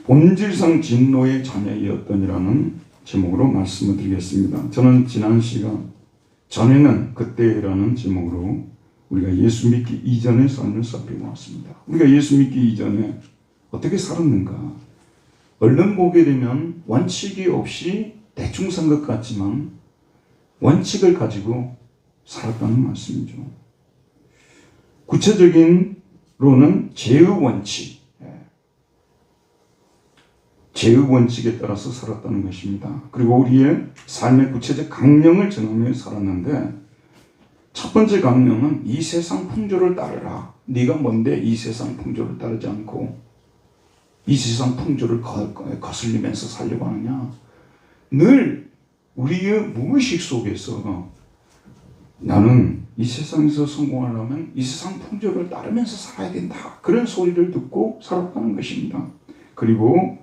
본질상 진노의 자녀이었더니라는 제목으로 말씀을 드리겠습니다. 저는 지난 시간 전에는 그때라는 제목으로 우리가 예수 믿기 이전의 삶을 살펴보았습니다. 우리가 예수 믿기 이전에 어떻게 살았는가? 얼른 보게 되면 원칙이 없이 대충 산 것 같지만 원칙을 가지고 살았다는 말씀이죠. 구체적인로는 제의 원칙, 제의 원칙에 따라서 살았다는 것입니다. 그리고 우리의 삶의 구체적 강령을 정하며 살았는데, 첫 번째 강령은 이 세상 풍조를 따르라. 네가 뭔데 이 세상 풍조를 따르지 않고 이 세상 풍조를 거슬리면서 살려고 하느냐. 늘 우리의 무의식 속에서 나는 이 세상에서 성공하려면 이 세상 풍조를 따르면서 살아야 된다, 그런 소리를 듣고 살았다는 것입니다. 그리고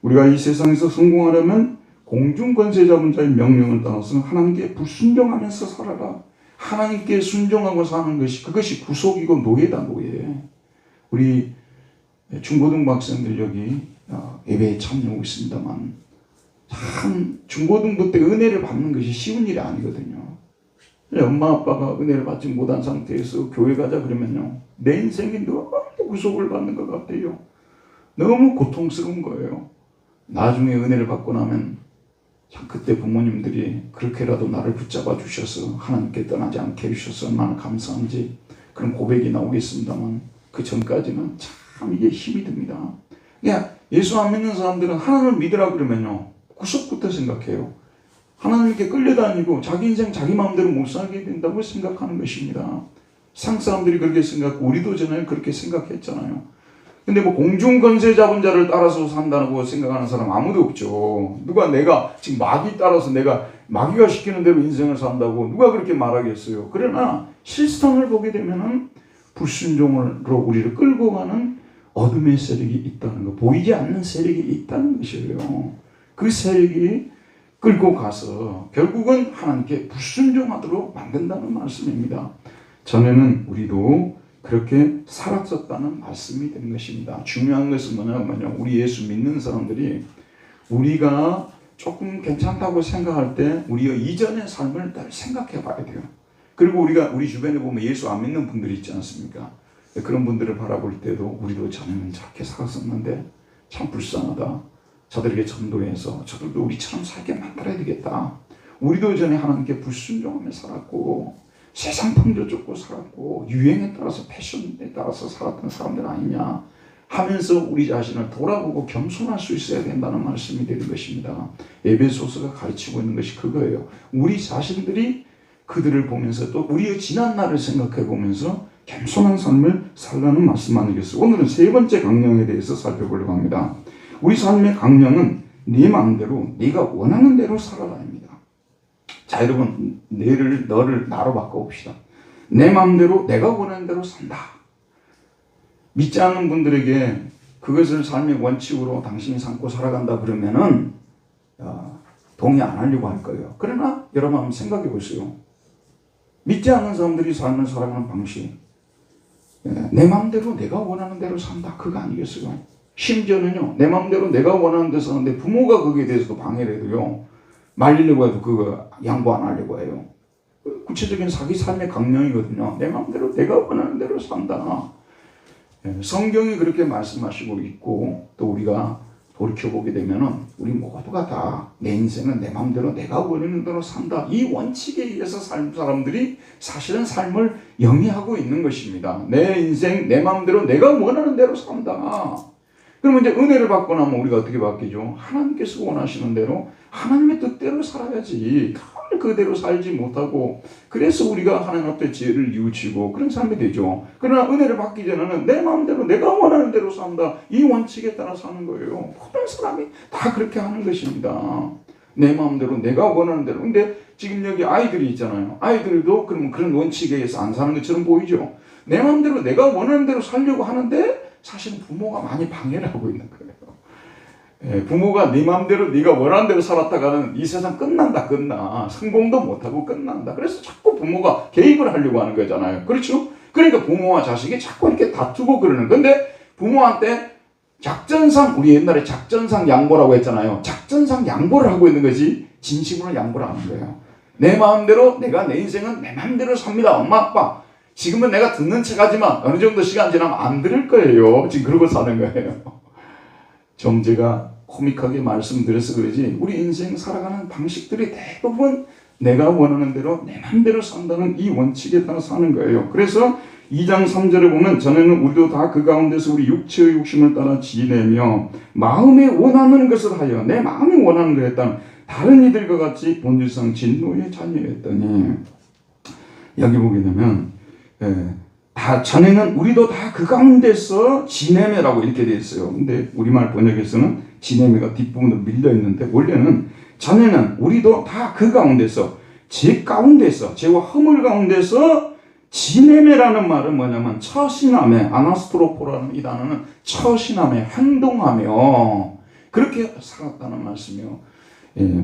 우리가 이 세상에서 성공하려면 공중권세 잡은 자의 명령을 따라서 하나님께 불순종하면서 살아라. 하나님께 순종하고 사는 것이, 그것이 구속이고 노예다, 노예. 우리 중고등부 학생들 여기 예배에 참여하고 있습니다만, 참 중고등부 때 은혜를 받는 것이 쉬운 일이 아니거든요. 엄마 아빠가 은혜를 받지 못한 상태에서 교회 가자 그러면요, 내 인생이 너무 구속을 받는 것 같아요. 너무 고통스러운 거예요. 나중에 은혜를 받고 나면 참 그때 부모님들이 그렇게라도 나를 붙잡아 주셔서 하나님께 떠나지 않게 해주셔서 얼마나 감사한지 그런 고백이 나오겠습니다만, 그 전까지는 참 이게 힘이 듭니다. 예수 안 믿는 사람들은 하나님을 믿으라 그러면요, 구속부터 생각해요. 하나님께 끌려다니고 자기 인생 자기 마음대로 못 살게 된다고 생각하는 것입니다. 세상 사람들이 그렇게 생각하고 우리도 전에 그렇게 생각했잖아요. 근데 뭐 공중권세 잡은 자를 따라서 산다고 생각하는 사람 아무도 없죠. 누가 내가 지금 마귀 따라서 내가 마귀가 시키는 대로 인생을 산다고 누가 그렇게 말하겠어요. 그러나 실상을 보게 되면은 불순종으로 우리를 끌고 가는 어둠의 세력이 있다는 거, 보이지 않는 세력이 있다는 것이에요. 그 세력이 끌고 가서 결국은 하나님께 불순종하도록 만든다는 말씀입니다. 전에는 우리도 그렇게 살았었다는 말씀이 되는 것입니다. 중요한 것은 뭐냐면, 우리 예수 믿는 사람들이 우리가 조금 괜찮다고 생각할 때 우리의 이전의 삶을 늘 생각해 봐야 돼요. 그리고 우리가 우리 주변에 보면 예수 안 믿는 분들이 있지 않습니까? 그런 분들을 바라볼 때도 우리도 전에는 저렇게 살았었는데 참 불쌍하다. 저들에게 전도해서 저들도 우리처럼 살게 만들어야 되겠다. 우리도 전에 하나님께 불순종하며 살았고 세상 풍조 쫓고 살았고 유행에 따라서 패션에 따라서 살았던 사람들 아니냐 하면서 우리 자신을 돌아보고 겸손할 수 있어야 된다는 말씀이 되는 것입니다. 에베소서가 가르치고 있는 것이 그거예요. 우리 자신들이 그들을 보면서 또 우리의 지난 날을 생각해 보면서 겸손한 삶을 살라는 말씀 아니겠어요? 오늘은 세 번째 강령에 대해서 살펴보려고 합니다. 우리 삶의 강령은 네 마음대로 네가 원하는 대로 살아라입니다. 자, 여러분, 너를 나로 바꿔봅시다. 내 마음대로 내가 원하는 대로 산다. 믿지 않는 분들에게 그것을 삶의 원칙으로 당신이 삼고 살아간다 그러면은 동의 안 하려고 할 거예요. 그러나 여러분 한번 생각해 보세요. 믿지 않는 사람들이 삶을 살아가는 방식, 내 마음대로 내가 원하는 대로 산다, 그거 아니겠어요? 심지어는요, 내 마음대로 내가 원하는 대로 사는데 부모가 거기에 대해서도 방해를 해도요, 말리려고 해도 그거 양보 안 하려고 해요. 구체적인 자기 삶의 강령이거든요. 내 마음대로 내가 원하는 대로 산다. 성경이 그렇게 말씀하시고 있고, 또 우리가 돌이켜보게 되면은 우리 모두가 다 내 인생은 내 마음대로 내가 원하는 대로 산다, 이 원칙에 의해서 살 사람들이 사실은 삶을 영위하고 있는 것입니다. 내 인생 내 마음대로 내가 원하는 대로 산다. 그러면 이제 은혜를 받고 나면 우리가 어떻게 바뀌죠? 하나님께서 원하시는 대로 하나님의 뜻대로 살아야지. 늘 그대로 살지 못하고, 그래서 우리가 하나님 앞에 죄를 뉘우치고 그런 삶이 되죠. 그러나 은혜를 받기 전에는 내 마음대로 내가 원하는 대로 산다, 이 원칙에 따라 사는 거예요. 모든 사람이 다 그렇게 하는 것입니다. 내 마음대로 내가 원하는 대로. 근데 지금 여기 아이들이 있잖아요. 아이들도 그러면 그런 원칙에 의해서 안 사는 것처럼 보이죠. 내 마음대로 내가 원하는 대로 살려고 하는데 사실은 부모가 많이 방해를 하고 있는 거예요. 부모가 네 마음대로 네가 원하는 대로 살았다가는 이 세상 끝난다, 끝나. 성공도 못하고 끝난다. 그래서 자꾸 부모가 개입을 하려고 하는 거잖아요. 그렇죠? 그러니까 부모와 자식이 자꾸 이렇게 다투고 그러는 건데, 부모한테 작전상, 우리 옛날에 작전상 양보라고 했잖아요. 작전상 양보를 하고 있는 거지 진심으로 양보를 하는 거예요. 내 마음대로, 내가 내 인생은 내 마음대로 삽니다. 엄마 아빠 지금은 내가 듣는 척 하지만 어느 정도 시간 지나면 안 들을 거예요. 지금 그러고 사는 거예요. 좀 제가 코믹하게 말씀드려서 그러지 우리 인생 살아가는 방식들이 대부분 내가 원하는 대로 내 마음대로 산다는 이 원칙에 따라 사는 거예요. 그래서 2장 3절에 보면 전에는 우리도 다 그 가운데서 우리 육체의 욕심을 따라 지내며 마음에 원하는 것을 하여 내 마음이 원하는 걸 했다는 다른 이들과 같이 본질상 진노의 자녀였더니 여기 보게 되면 전에는 우리도 다 그 가운데서 지내며라고 이렇게 되어 있어요. 근데 우리말 번역에서는 지내며가 뒷부분으로 밀려 있는데 원래는 전에는 우리도 다 그 가운데서 죄 가운데서 죄와 허물 가운데서 지내며라는 말은 뭐냐면 처신하며 아나스트로포라는 이 단어는 처신하며 행동하며 그렇게 살았다는 말씀이요.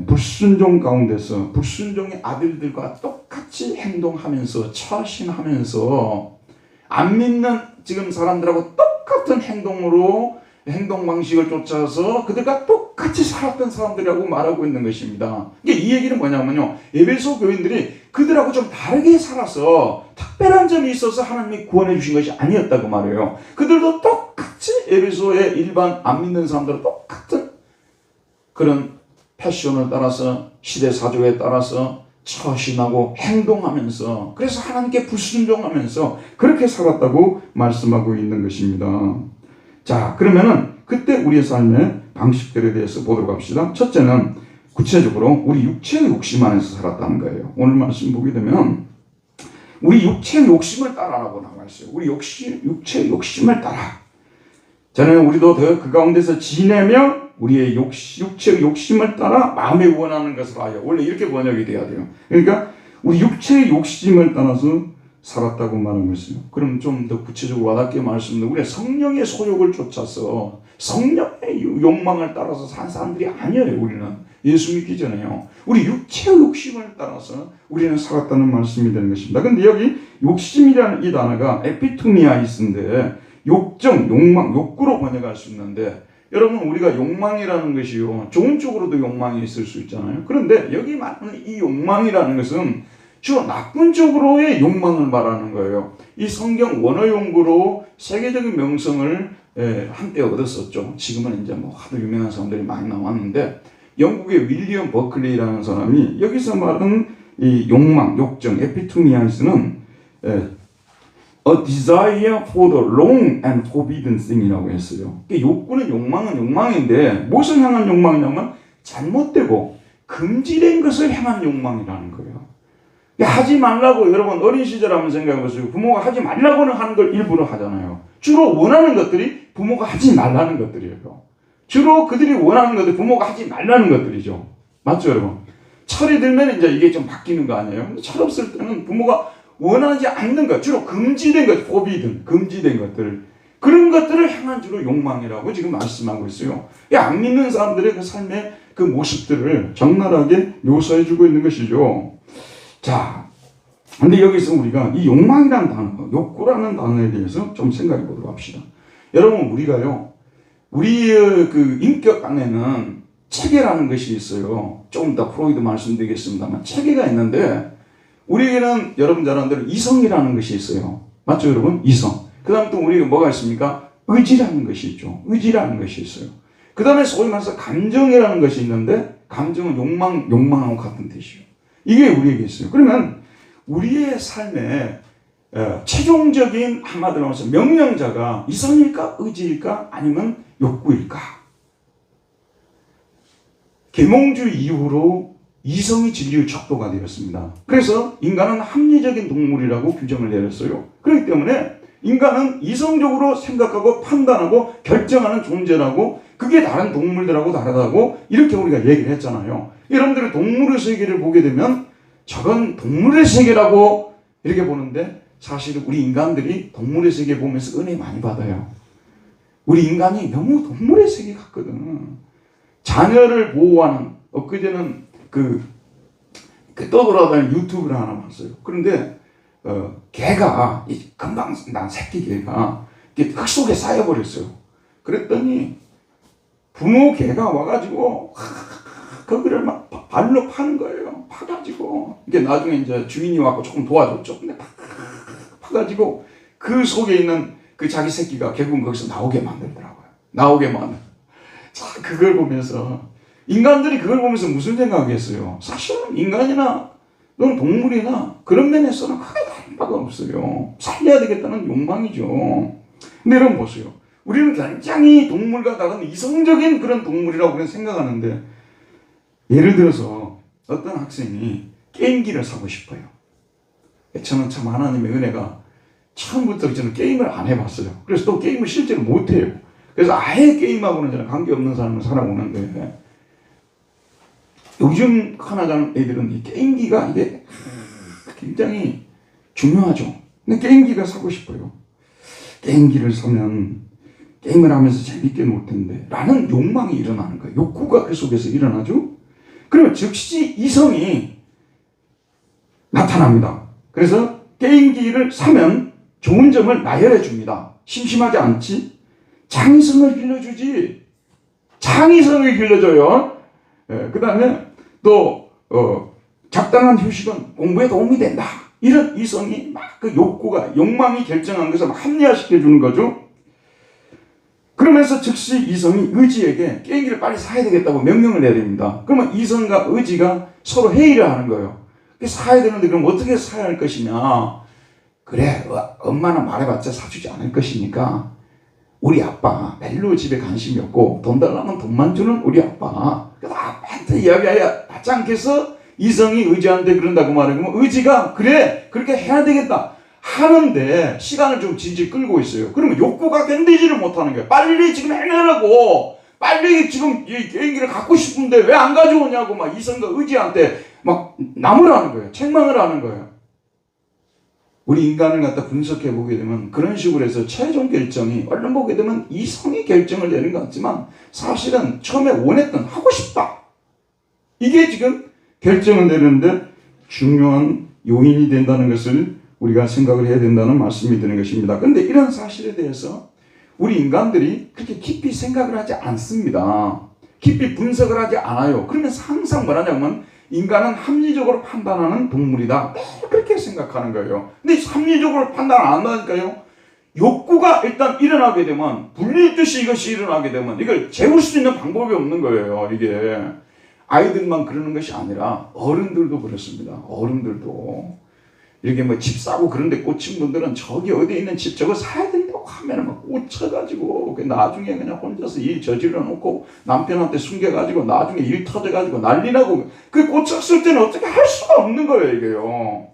불순종 가운데서 불순종의 아들들과 똑같이 행동하면서 처신하면서 안 믿는 지금 사람들하고 똑같은 행동 방식을 쫓아서 그들과 똑같이 살았던 사람들이라고 말하고 있는 것입니다. 이 얘기는 뭐냐면요. 에베소 교인들이 그들하고 좀 다르게 살아서 특별한 점이 있어서 하나님이 구원해 주신 것이 아니었다고 말해요. 그들도 똑같이 에베소의 일반 안 믿는 사람들과 똑같은 그런 패션을 따라서 시대 사조에 따라서 처신하고 행동하면서 그래서 하나님께 불순종하면서 그렇게 살았다고 말씀하고 있는 것입니다. 자, 그러면은 그때 우리의 삶의 방식들에 대해서 보도록 합시다. 첫째는 구체적으로 우리 육체의 욕심 안에서 살았다는 거예요. 오늘 말씀 보게 되면 우리 육체의 욕심을 따라라고 나와 있어요. 우리 육체의 욕심을 따라. 전에는 우리도 그 가운데서 지내며 우리의 육체의 욕심을 따라 마음에 원하는 것을 하여. 원래 이렇게 번역이 돼야 돼요. 그러니까 우리 육체의 욕심을 따라서 살았다고 말하고 있어요. 그럼 좀 더 구체적으로 와닿게 말씀드리면 우리가 성령의 소욕을 쫓아서 성령의 욕망을 따라서 산 사람들이 아니에요. 우리는 예수 믿기 전에요. 우리 육체의 욕심을 따라서 우리는 살았다는 말씀이 되는 것입니다. 근데 여기 욕심이라는 이 단어가 에피투미아이스인데 욕정, 욕망, 욕구로 번역할 수 있는데 여러분 우리가 욕망이라는 것이요 좋은 쪽으로도 욕망이 있을 수 있잖아요. 그런데 여기 말하는 이 욕망이라는 것은 주로 나쁜 쪽으로의 욕망을 말하는 거예요. 이 성경 원어 용구로 세계적인 명성을 한때 얻었었죠. 지금은 이제 뭐 하도 유명한 사람들이 많이 나왔는데 영국의 윌리엄 버클리라는 사람이 여기서 말하는 이 욕망, 욕정, 에피투미아스는 A desire for the wrong and forbidden thing이라고 했어요. 욕구는 욕망은 욕망인데 무엇을 향한 욕망이냐면 잘못되고 금지된 것을 향한 욕망이라는 거예요. 하지 말라고 여러분 어린 시절 한번 생각해 보세요. 부모가 하지 말라고는 하는 걸 일부러 하잖아요. 주로 원하는 것들이 부모가 하지 말라는 것들이에요. 주로 그들이 원하는 것들 부모가 하지 말라는 것들이죠. 맞죠 여러분? 철이 들면 이제 이게 좀 바뀌는 거 아니에요? 철 없을 때는 부모가 원하지 않는 것, 주로 금지된 것, forbidden, 금지된 것들, 그런 것들을 향한 주로 욕망이라고 지금 말씀하고 있어요. 안 믿는 사람들의 그 삶의 그 모습들을 적나라하게 묘사해주고 있는 것이죠. 자, 근데 여기서 우리가 이 욕망이라는 단어, 욕구라는 단어에 대해서 좀 생각해 보도록 합시다. 여러분, 우리가요, 우리의 그 인격 안에는 체계라는 것이 있어요. 조금 더 프로이드 말씀드리겠습니다만, 체계가 있는데, 우리에게는 여러분 잘 아는 대로 이성이라는 것이 있어요. 맞죠, 여러분? 이성. 그 다음 또 우리가 뭐가 있습니까? 의지라는 것이 있죠. 의지라는 것이 있어요. 그 다음에 소위 말해서 감정이라는 것이 있는데, 감정은 욕망하고 같은 뜻이에요. 이게 우리에게 있어요. 그러면 우리의 삶에 최종적인 한마디로 말해서 명령자가 이성일까, 의지일까, 아니면 욕구일까? 계몽주의 이후로 이성이 진리의 척도가 되었습니다. 그래서 인간은 합리적인 동물이라고 규정을 내렸어요. 그렇기 때문에 인간은 이성적으로 생각하고 판단하고 결정하는 존재라고 그게 다른 동물들하고 다르다고 이렇게 우리가 얘기를 했잖아요. 여러분들이 동물의 세계를 보게 되면 저건 동물의 세계라고 이렇게 보는데 사실은 우리 인간들이 동물의 세계 보면서 은혜 많이 받아요. 우리 인간이 너무 동물의 세계 같거든. 자녀를 보호하는 엊그제는 그 떠돌아다니는 유튜브를 하나 봤어요. 그런데 개가 금방 난 새끼 개가 흙 속에 쌓여버렸어요. 그랬더니 부모 개가 와가지고 거기를 막 발로 파는 거예요. 파가지고 이게 나중에 이제 주인이 와서 조금 도와줬죠. 근데 파가지고 그 속에 있는 그 자기 새끼가 결국은 거기서 나오게 만들더라고요. 나오게 만들. 자, 그걸 보면서 인간들이 그걸 보면서 무슨 생각이겠어요? 사실은 인간이나 또는 동물이나 그런 면에서는 크게 다른 바가 없어요. 살려야 되겠다는 욕망이죠. 근데 여러분 보세요. 우리는 굉장히 동물과 다른 이성적인 그런 동물이라고 우리는 생각하는데, 예를 들어서 어떤 학생이 게임기를 사고 싶어요. 저는 참 하나님의 은혜가 처음부터 저는 게임을 안 해봤어요. 그래서 또 게임을 실제로 못해요. 그래서 아예 게임하고는 저는 관계없는 삶을 살아오는데, 요즘 하나가는 애들은 이 게임기가 이게 굉장히 중요하죠. 근데 게임기가 사고 싶어요. 게임기를 사면 게임을 하면서 재밌게 놀 텐데 라는 욕망이 일어나는 거예요. 욕구가 그 속에서 일어나죠. 그러면 즉시 이성이 나타납니다. 그래서 게임기를 사면 좋은 점을 나열해 줍니다. 심심하지 않지? 창의성을 길러주지. 창의성을 길러줘요. 그 다음에 또 적당한 휴식은 공부에 도움이 된다. 이런 이성이 막 그 욕구가, 욕망이 결정한 것을 합리화시켜 주는 거죠. 그러면서 즉시 이성이 의지에게 게임기를 빨리 사야 되겠다고 명령을 내립니다. 그러면 이성과 의지가 서로 회의를 하는 거예요. 사야 되는데 그럼 어떻게 사야 할 것이냐. 그래, 엄마는 말해봤자 사주지 않을 것이니까 우리 아빠 별로 집에 관심이 없고 돈 달라면 돈만 주는 우리 아빠. 그래서 아빠한테 이야기하지 않겠어? 이성이 의지한테 그런다고 말하면 의지가 그래 그렇게 해야 되겠다 하는데 시간을 좀 질질 끌고 있어요. 그러면 욕구가 견디지를 못하는 거예요. 빨리 지금 해내라고. 빨리 지금 이 게임기를 갖고 싶은데 왜 안 가져오냐고 막 이성과 의지한테 막 나무라는 거예요. 책망을 하는 거예요. 우리 인간을 갖다 분석해 보게 되면 그런 식으로 해서 최종 결정이 얼른 보게 되면 이성이 결정을 내는 것 같지만 사실은 처음에 원했던 하고 싶다. 이게 지금 결정을 내리는데 중요한 요인이 된다는 것을 우리가 생각을 해야 된다는 말씀이 드는 것입니다. 그런데 이런 사실에 대해서 우리 인간들이 그렇게 깊이 생각을 하지 않습니다. 깊이 분석을 하지 않아요. 그러면서 항상 뭐라냐면 인간은 합리적으로 판단하는 동물이다. 그렇게 생각하는 거예요. 근데 합리적으로 판단을 안 한다니까요. 욕구가 일단 일어나게 되면 분리듯이 이것이 일어나게 되면 이걸 재울 수 있는 방법이 없는 거예요. 이게 아이들만 그러는 것이 아니라 어른들도 그렇습니다. 어른들도 이렇게 뭐 집 사고 그런데 꽂힌 분들은 저기 어디에 있는 집 저거 사야 된다고 하면 막 꽂혀가지고 나중에 그냥 혼자서 일 저질러 놓고 남편한테 숨겨가지고 나중에 일 터져가지고 난리 나고 그 꽂혔을 때는 어떻게 할 수가 없는 거예요. 이게요.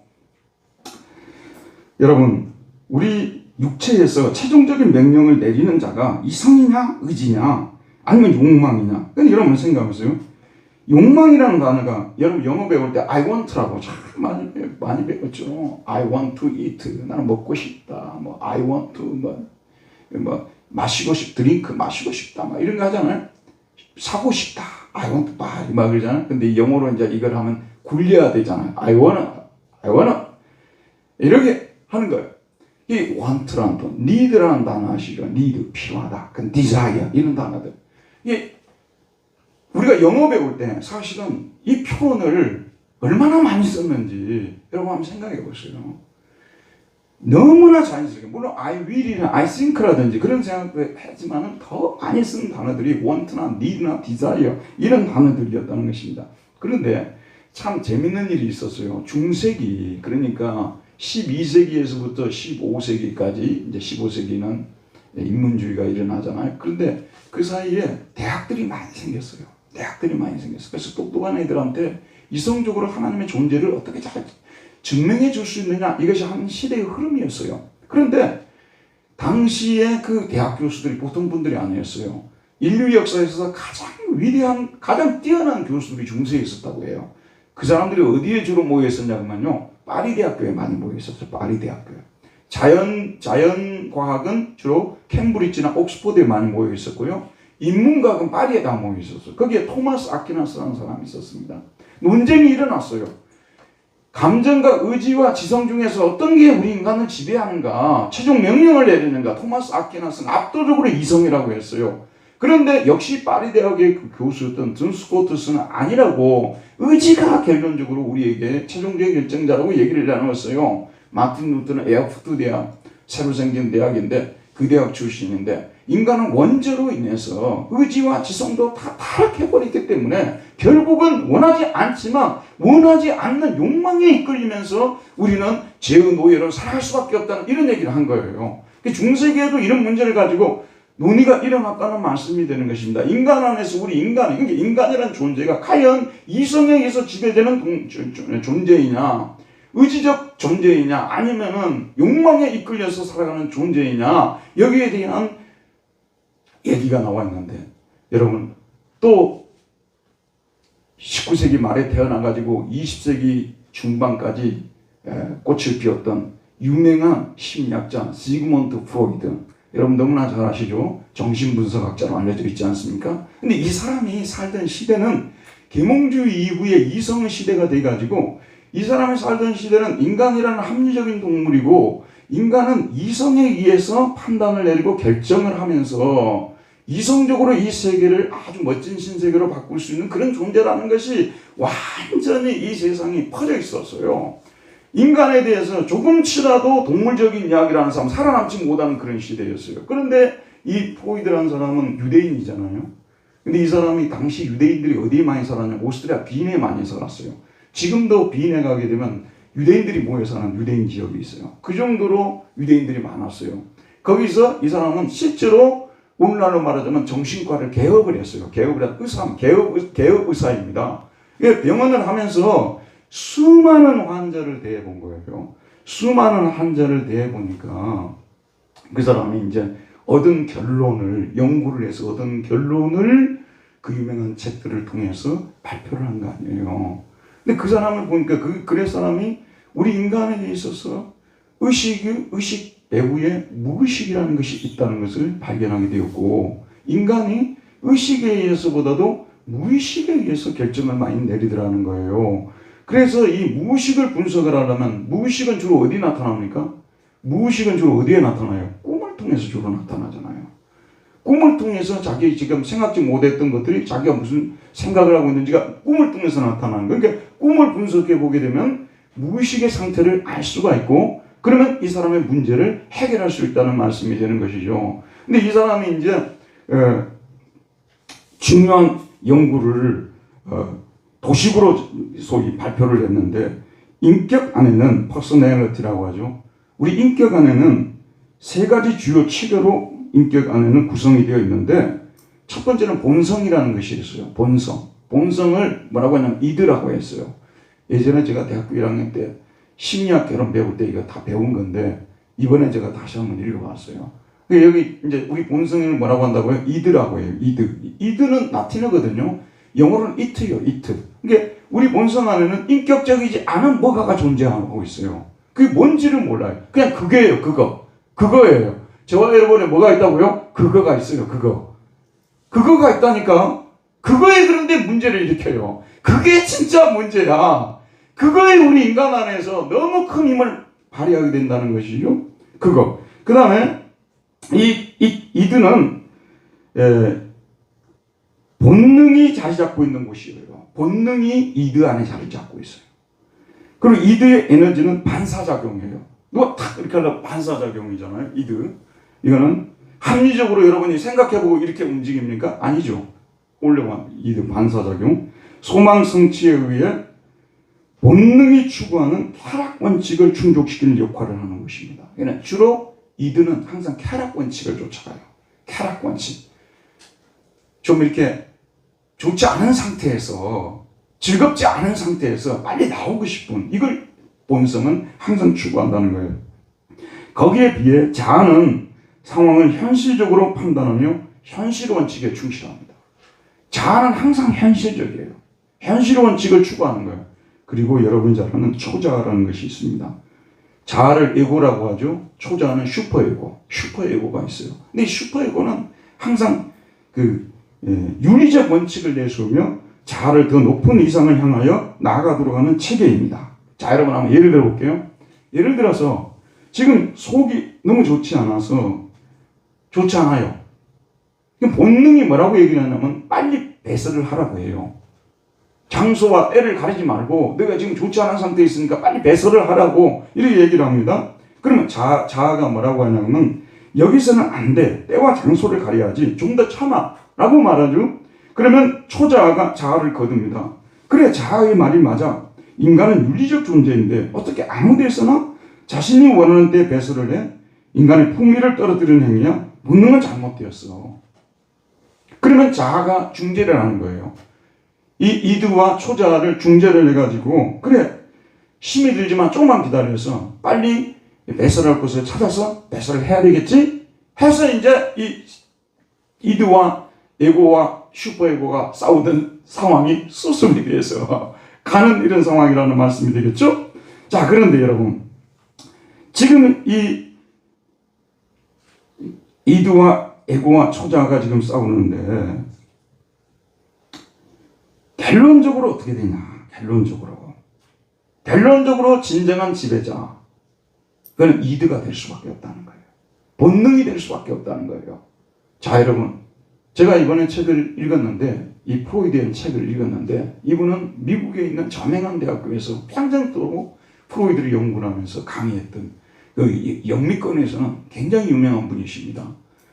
여러분 우리 육체에서 최종적인 명령을 내리는 자가 이성이냐 의지냐 아니면 욕망이냐. 근데 여러분 생각해보세요. 욕망이라는 단어가 여러분 영어 배울 때 I want라고 참 많이 배웠죠. I want to eat. 나는 먹고 싶다. 뭐 I want to 뭐 마시고 드링크 마시고 싶다. 막 이런 거 하잖아요. 사고 싶다. I want to buy 막 그러잖아요. 근데 영어로 이제 이걸 하면 굴려야 되잖아요. I wanna 이렇게 하는 거예요. 이 want라는 단어, need라는 단어 아시죠? need 필요하다. 그 desire 이런 단어들. 이게 우리가 영어 배울 때 사실은 이 표현을 얼마나 많이 썼는지 여러분 한번 생각해 보세요. 너무나 자연스럽게 물론 I will이나 I think라든지 그런 생각도 하지만 더 많이 쓰는 단어들이 want나 need나 desire 이런 단어들이었다는 것입니다. 그런데 참 재밌는 일이 있었어요. 중세기 그러니까 12세기에서부터 15세기까지 이제 15세기는 인문주의가 일어나잖아요. 그런데 그 사이에 대학들이 많이 생겼어요. 그래서 똑똑한 애들한테 이성적으로 하나님의 존재를 어떻게 잘 증명해 줄 수 있느냐 이것이 한 시대의 흐름이었어요. 그런데 당시에 그 대학 교수들이 보통 분들이 아니었어요. 인류 역사에서 가장 위대한 가장 뛰어난 교수들이 중세에 있었다고 해요. 그 사람들이 어디에 주로 모여 있었냐면요. 파리 대학교에 많이 모여 있었어요. 파리 대학교에. 자연과학은 주로 캠브리지나 옥스퍼드에 많이 모여 있었고요. 인문과학은 파리에 다 모여 있었어요. 거기에 토마스 아퀴나스라는 사람이 있었습니다. 논쟁이 일어났어요. 감정과 의지와 지성 중에서 어떤 게 우리 인간을 지배하는가, 최종 명령을 내리는가. 토마스 아퀴나스는 압도적으로 이성이라고 했어요. 그런데 역시 파리 대학의 그 교수였던 든 스코트스는 아니라고 의지가 결론적으로 우리에게 최종적인 결정자라고 얘기를 나누었어요. 마틴 루터는 에어푸트 대학, 새로 생긴 대학인데 그 대학 출신인데 인간은 원죄로 인해서 의지와 지성도 다 타락해버리기 때문에 결국은 원하지 않지만 원하지 않는 욕망에 이끌리면서 우리는 죄의 노예로 살아갈 수밖에 없다는 이런 얘기를 한 거예요. 중세기에도 이런 문제를 가지고 논의가 일어났다는 말씀이 되는 것입니다. 인간 안에서 우리 인간이라는 존재가 과연 이성에 의해서 지배되는 존재이냐, 의지적 존재이냐, 아니면은 욕망에 이끌려서 살아가는 존재이냐, 여기에 대한 얘기가 나와 있는데, 여러분 또 19세기 말에 태어나가지고 20세기 중반까지 꽃을 피웠던 유명한 심리학자 시그먼트 프로이드, 여러분 너무나 잘 아시죠? 정신분석학자로 알려져 있지 않습니까? 근데 이 사람이 살던 시대는 계몽주의 이후에 이성의 시대가 돼가지고, 이 사람이 살던 시대는 인간이라는 합리적인 동물이고 인간은 이성에 의해서 판단을 내리고 결정을 하면서 이성적으로 이 세계를 아주 멋진 신세계로 바꿀 수 있는 그런 존재라는 것이 완전히 이 세상이 퍼져 있었어요. 인간에 대해서 조금치라도 동물적인 이야기를 하는 사람 살아남지 못하는 그런 시대였어요. 그런데 이 프로이드라는 사람은 유대인이잖아요. 근데 이 사람이 당시 유대인들이 어디에 많이 살았냐면 오스트리아 빈에 많이 살았어요. 지금도 빈에 가게 되면 유대인들이 모여 사는 유대인 지역이 있어요. 그 정도로 유대인들이 많았어요. 거기서 이 사람은 실제로 오늘날로 말하자면 정신과를 개업을 했어요. 개업 의사입니다. 병원을 하면서 수많은 환자를 대해본 거예요. 수많은 환자를 대해보니까 그 사람이 이제 얻은 결론을, 연구를 해서 얻은 결론을 그 유명한 책들을 통해서 발표를 한 거 아니에요. 근데 그 사람을 보니까 그 사람이 우리 인간에게 있어서 의식 배후에 무의식이라는 것이 있다는 것을 발견하게 되었고, 인간이 의식에 의해서보다도 무의식에 의해서 결정을 많이 내리더라는 거예요. 그래서 이 무의식을 분석을 하려면 무의식은 주로 어디 나타납니까? 무의식은 주로 어디에 나타나요? 꿈을 통해서 주로 나타나잖아요. 꿈을 통해서 자기 지금 생각지 못했던 것들이 자기가 무슨 생각을 하고 있는지가 꿈을 통해서 나타나는 거예요. 그러니까 꿈을 분석해 보게 되면 무의식의 상태를 알 수가 있고, 그러면 이 사람의 문제를 해결할 수 있다는 말씀이 되는 것이죠. 근데 이 사람이 이제 중요한 연구를 도식으로 소위 발표를 했는데, 인격 안에는 퍼스널리티라고 하죠. 우리 인격 안에는 세 가지 주요 체계로 인격 안에는 구성이 되어 있는데, 첫 번째는 본성이라는 것이 있어요. 본성을 뭐라고 하냐면 이드라고 했어요. 예전에 제가 대학교 1학년 때 심리학 개론 배울 때 이거 다 배운 건데 이번에 제가 다시 한번 읽어봤어요. 여기 이제 우리 본성을 뭐라고 한다고요? 이드라고 해요. 이드는 라틴어거든요. 영어로는 it요. 그러니까 우리 본성 안에는 인격적이지 않은 뭐가가 존재하고 있어요. 그게 뭔지를 몰라요. 그냥 그게예요. 그거예요. 저와 여러분에 뭐가 있다고요? 그거가 있어요. 그거가 있다니까. 그거에 그런데 문제를 일으켜요. 그게 진짜 문제야. 그거에 우리 인간 안에서 너무 큰 힘을 발휘하게 된다는 것이죠. 그거. 그 다음에 이드는 본능이 자리 잡고 있는 곳이에요. 본능이 이드 안에 자리 잡고 있어요. 그리고 이드의 에너지는 반사작용이에요. 누가 탁 이렇게 하려고 반사작용이잖아요. 이거는 합리적으로 여러분이 생각해보고 이렇게 움직입니까? 아니죠. 올려봐. 이드 반사작용. 소망 성취에 의해 본능이 추구하는 쾌락 원칙을 충족시키는 역할을 하는 것입니다. 그러니까 주로 이드는 항상 쾌락 원칙을 쫓아가요. 쾌락 원칙. 좀 이렇게 좋지 않은 상태에서, 즐겁지 않은 상태에서 빨리 나오고 싶은, 이걸 본성은 항상 추구한다는 거예요. 거기에 비해 자아는 상황을 현실적으로 판단하며 현실 원칙에 충실합니다. 자아는 항상 현실적이에요. 현실 원칙을 추구하는 거예요. 그리고 여러분이 잘 아는 초자아라는 것이 있습니다. 자아를 에고라고 하죠. 초자아는 슈퍼에고가 있어요. 근데 이 슈퍼에고는 항상 윤리적 원칙을 내세우며 자아를 더 높은 이상을 향하여 나아가도록 하는 체계입니다. 자, 여러분 한번 예를 들어 볼게요. 예를 들어서 지금 속이 너무 좋지 않아요. 본능이 뭐라고 얘기를 하냐면 빨리 배설을 하라고 해요. 장소와 때를 가리지 말고 내가 지금 좋지 않은 상태에 있으니까 빨리 배설을 하라고 이렇게 얘기를 합니다. 그러면 자아가 뭐라고 하냐면 여기서는 안 돼. 때와 장소를 가려야지. 좀 더 참아. 라고 말하죠. 그러면 초자아가 자아를 거둡니다. 그래, 자아의 말이 맞아. 인간은 윤리적 존재인데 어떻게 아무 데서나 자신이 원하는 때 배설을 해? 인간의 품위를 떨어뜨리는 행위야? 본능은 잘못되었어. 그러면 자아가 중재를 하는 거예요. 이 이드와 초자아를 중재를 해가지고 그래, 힘이 들지만 조금만 기다려서 빨리 배설할 곳을 찾아서 배설을 해야 되겠지? 해서 이제 이 이드와 에고와 슈퍼에고가 싸우던 상황이 수습이 돼서 가는 이런 상황이라는 말씀이 되겠죠? 자, 그런데 여러분, 지금 이 이드와 에고와 초자가 지금 싸우는데 결론적으로 어떻게 되냐? 결론적으로 진정한 지배자, 그건 이드가 될 수밖에 없다는 거예요. 본능이 될 수밖에 없다는 거예요. 자, 여러분, 제가 이번에 책을 읽었는데, 이 프로이드의 책을 읽었는데, 이분은 미국에 있는 저명한 대학교에서 평생도록 프로이드를 연구를 하면서 강의했던 그 영미권에서는 굉장히 유명한 분이십니다.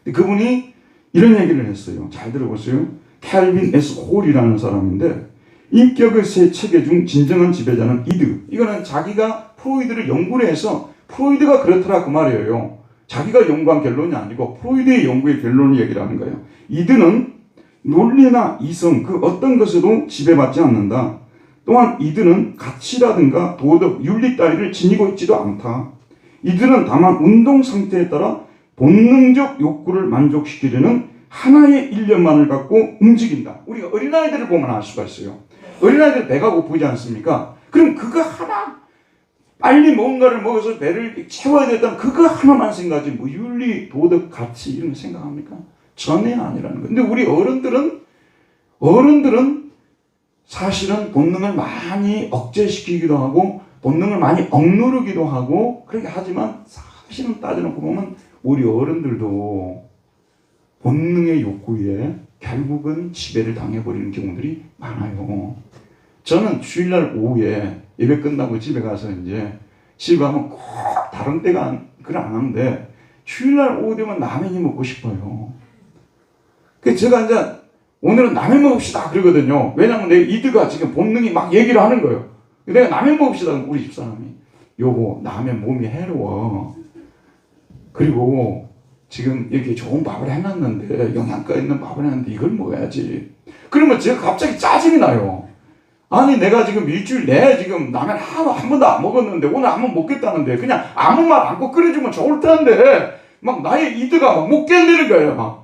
그분이 이런 얘기를 했어요. 잘 들어보세요. 캘빈 S. 홀이라는 사람인데, 인격의 세 체계 중 진정한 지배자는 이드. 이거는 자기가 프로이드를 연구를 해서 프로이드가 그렇더라 그 말이에요. 자기가 연구한 결론이 아니고 프로이드의 연구의 결론을 얘기를 하는 거예요. 이드는 논리나 이성 그 어떤 것에도 지배받지 않는다. 또한 이드는 가치라든가 도덕, 윤리 따위를 지니고 있지도 않다. 이드는 다만 운동 상태에 따라 본능적 욕구를 만족시키려는 하나의 일념만을 갖고 움직인다. 우리가 어린아이들을 보면 알 수가 있어요. 어린아이들 배가 고프지 않습니까? 그럼 그거 하나, 빨리 뭔가를 먹어서 배를 채워야 되겠다는 그거 하나만 생각하지, 뭐 윤리, 도덕, 가치 이런 거 생각합니까? 전혀 아니라는 거예요. 근데 우리 어른들은 사실은 본능을 많이 억제시키기도 하고 본능을 많이 억누르기도 하고 그렇게 하지만 사실은 따져놓고 보면 우리 어른들도 본능의 욕구에 결국은 지배를 당해버리는 경우들이 많아요. 저는 주일날 오후에 예배 끝나고 집에 가서 이제 집에 가면 꼭 다른 때가 그걸 안 하는데 주일날 오후 되면 라면이 먹고 싶어요. 그래서 제가 이제 오늘은 라면 먹읍시다 그러거든요. 왜냐면 내 이드가 지금 본능이 막 얘기를 하는 거예요. 내가 라면 먹읍시다. 우리 집사람이 여보, 라면 몸이 해로워. 그리고 지금 이렇게 좋은 밥을 해놨는데 영양가 있는 밥을 해놨는데 이걸 먹어야지. 그러면 제가 갑자기 짜증이 나요. 아니 내가 지금 일주일 내에 지금 라면 한 번도 안 먹었는데 오늘 한번 먹겠다는데 그냥 아무 말 않고 끓여주면 좋을 텐데 막 나의 이드가 막 못 견디는 거예요. 막.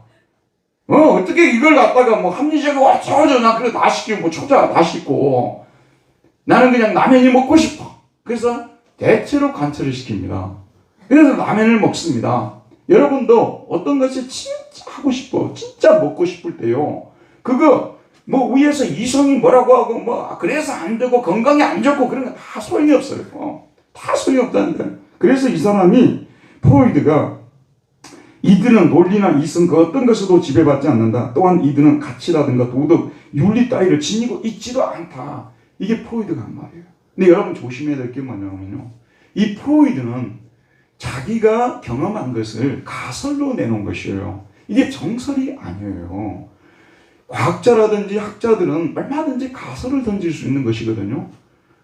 어떻게 이걸 갖다가 뭐 합리적으로 어쩌죠. 나 그래 다 시키고 뭐 초자 다 시키고 나는 그냥 라면이 먹고 싶어. 그래서 대체로 관철을 시킵니다. 그래서 라면을 먹습니다. 여러분도 어떤 것이 진짜 하고 싶어, 진짜 먹고 싶을 때요. 그거 뭐 위에서 이성이 뭐라고 하고 뭐 그래서 안 되고 건강에 안 좋고 그런 거 다 소용이 없어요. 다 소용이 없다는데. 그래서 이 사람이 프로이드가 이드는 논리나 이성 그 어떤 것에도 지배받지 않는다. 또한 이드는 가치라든가 도덕, 윤리 따위를 지니고 있지도 않다. 이게 프로이드가 한 말이에요. 근데 여러분 조심해야 될 게 뭐냐면요. 이 프로이드는 자기가 경험한 것을 가설로 내놓은 것이에요. 이게 정설이 아니에요. 과학자라든지 학자들은 얼마든지 가설을 던질 수 있는 것이거든요.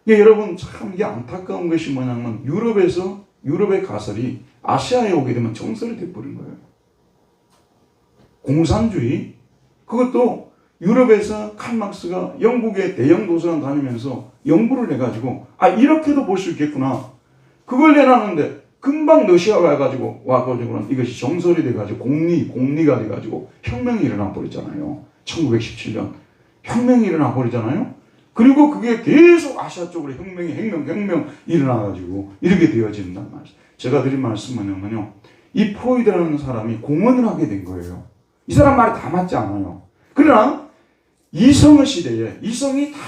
이게 여러분 참 이게 안타까운 것이 뭐냐면 유럽의 가설이 아시아에 오게 되면 정설이 돼버린 거예요. 공산주의, 그것도 유럽에서 칼막스가 영국의 대형 도서관 다니면서 연구를 해가지고 이렇게도 볼 수 있겠구나. 그걸 내놨는데 금방 러시아가 와가지고는 이것이 정설이 돼가지고 공리가 돼가지고 혁명이 일어나 버렸잖아요. 1917년 혁명이 일어나 버리잖아요. 그리고 그게 계속 아시아 쪽으로 혁명 일어나가지고 이렇게 되어진단 말이에요. 제가 드린 말씀은 뭐냐면요. 이 프로이드라는 사람이 공헌을 하게 된 거예요. 이 사람 말이 다 맞지 않아요. 그러나 이성의 시대에 이성이 다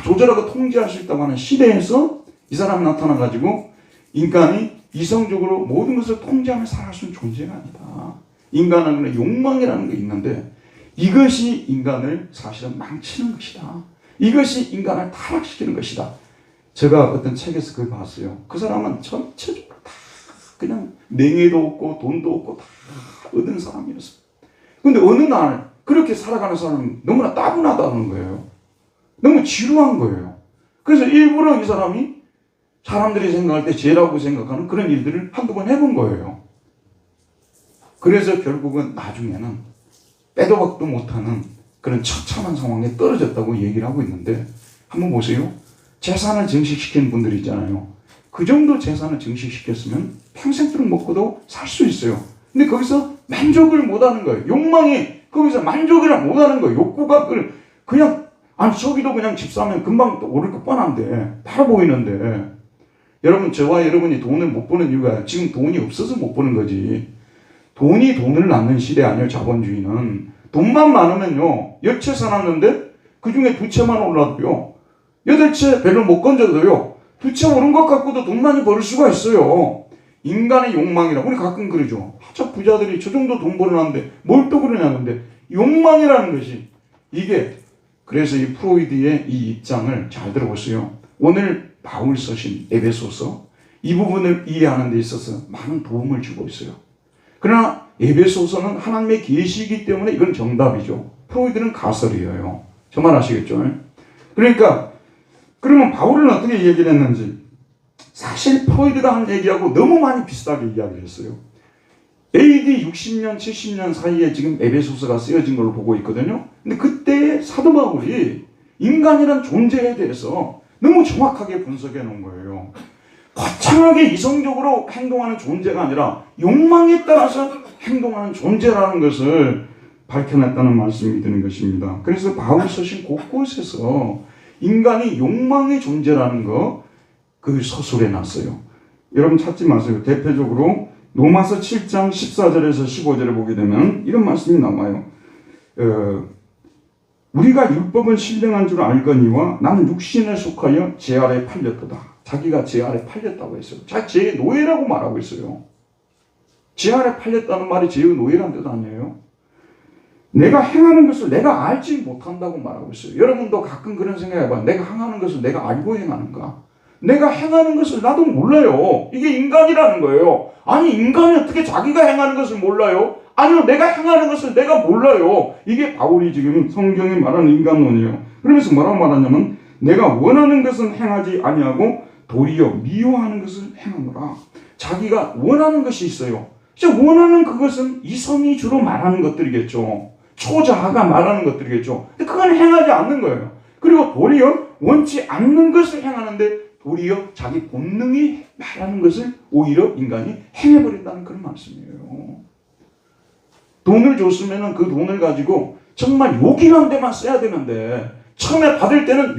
조절하고 통제할 수 있다고 하는 시대에서 이 사람이 나타나가지고 인간이 이성적으로 모든 것을 통제하며 살아갈 수 있는 존재가 아니다. 인간은 욕망이라는 게 있는데 이것이 인간을 사실은 망치는 것이다. 이것이 인간을 타락시키는 것이다. 제가 어떤 책에서 그걸 봤어요. 그 사람은 전체적으로 다 그냥 명예도 없고 돈도 없고 다 얻은 사람이었어요. 근데 어느 날 그렇게 살아가는 사람은 너무나 따분하다는 거예요. 너무 지루한 거예요. 그래서 일부러 이 사람이 사람들이 생각할 때 죄라고 생각하는 그런 일들을 한두 번 해본 거예요. 그래서 결국은 나중에는 빼도 박도 못하는 그런 처참한 상황에 떨어졌다고 얘기를 하고 있는데, 한번 보세요. 재산을 증식시키는 분들이 있잖아요. 그 정도 재산을 증식시켰으면 평생 동안 먹고도 살 수 있어요. 근데 거기서 만족을 못하는 거예요. 욕망이 거기서 만족을 못하는 거예요. 욕구가 그냥 아니 저기도 그냥 집 사면 금방 또 오를 거 뻔한데 바로 보이는데, 여러분 저와 여러분이 돈을 못 버는 이유가 지금 돈이 없어서 못 버는 거지. 돈이 돈을 낳는 시대 아니에요. 자본주의는. 돈만 많으면요 10채 사놨는데 그 중에 2채만 올라도요 8채 별로 못 건져도요 2채 오른 것 갖고도 돈 많이 벌 수가 있어요. 인간의 욕망이라 우리 가끔 그러죠. 저 부자들이 저 정도 돈 벌어놨는데 뭘 또 그러냐는데, 욕망이라는 것이 이게, 그래서 이 프로이드의 이 입장을 잘 들어보세요. 오늘 바울 서신 에베소서 이 부분을 이해하는 데 있어서 많은 도움을 주고 있어요. 그러나 에베소서는 하나님의 계시이기 때문에 이건 정답이죠. 프로이드는 가설이에요. 저 말 아시겠죠? 그러니까 그러면 바울은 어떻게 얘기를 했는지, 사실 프로이드가 한 얘기하고 너무 많이 비슷하게 이야기를 했어요. AD 60년 70년 사이에 지금 에베소서가 쓰여진 걸로 보고 있거든요. 근데 그때 사도 바울이 인간이란 존재에 대해서 너무 정확하게 분석해 놓은 거예요. 거창하게 이성적으로 행동하는 존재가 아니라 욕망에 따라서 행동하는 존재라는 것을 밝혀냈다는 말씀이 드는 것입니다. 그래서 바울 서신 곳곳에서 인간이 욕망의 존재라는 거 그 서술해 놨어요. 여러분 찾지 마세요. 대표적으로 로마서 7장 14절에서 15절을 보게 되면 이런 말씀이 나와요. 우리가 율법은 신령한 줄 알거니와 나는 육신에 속하여 죄 아래 팔렸도다. 자기가 죄 아래 팔렸다고 했어요. 죄의 노예라고 말하고 있어요. 죄 아래 팔렸다는 말이 죄의 노예라는 뜻 아니에요. 내가 행하는 것을 내가 알지 못한다고 말하고 있어요. 여러분도 가끔 그런 생각 해봐요. 내가 행하는 것을 내가 알고 행하는가? 내가 행하는 것을 나도 몰라요. 이게 인간이라는 거예요. 아니 인간이 어떻게 자기가 행하는 것을 몰라요? 아니요, 내가 행하는 것을 내가 몰라요. 이게 바울이 지금 성경이 말하는 인간론이에요. 그러면서 뭐라고 말하냐면, 내가 원하는 것은 행하지 아니하고 도리어 미워하는 것을 행하노라. 자기가 원하는 것이 있어요. 원하는 그것은 이성이 주로 말하는 것들이겠죠. 초자아가 말하는 것들이겠죠. 근데 그건 행하지 않는 거예요. 그리고 도리어 원치 않는 것을 행하는데 도리어 자기 본능이 말하는 것을 오히려 인간이 행해버린다는 그런 말씀이에요. 돈을 줬으면 그 돈을 가지고 정말 요긴한 데만 써야 되는데, 처음에 받을 때는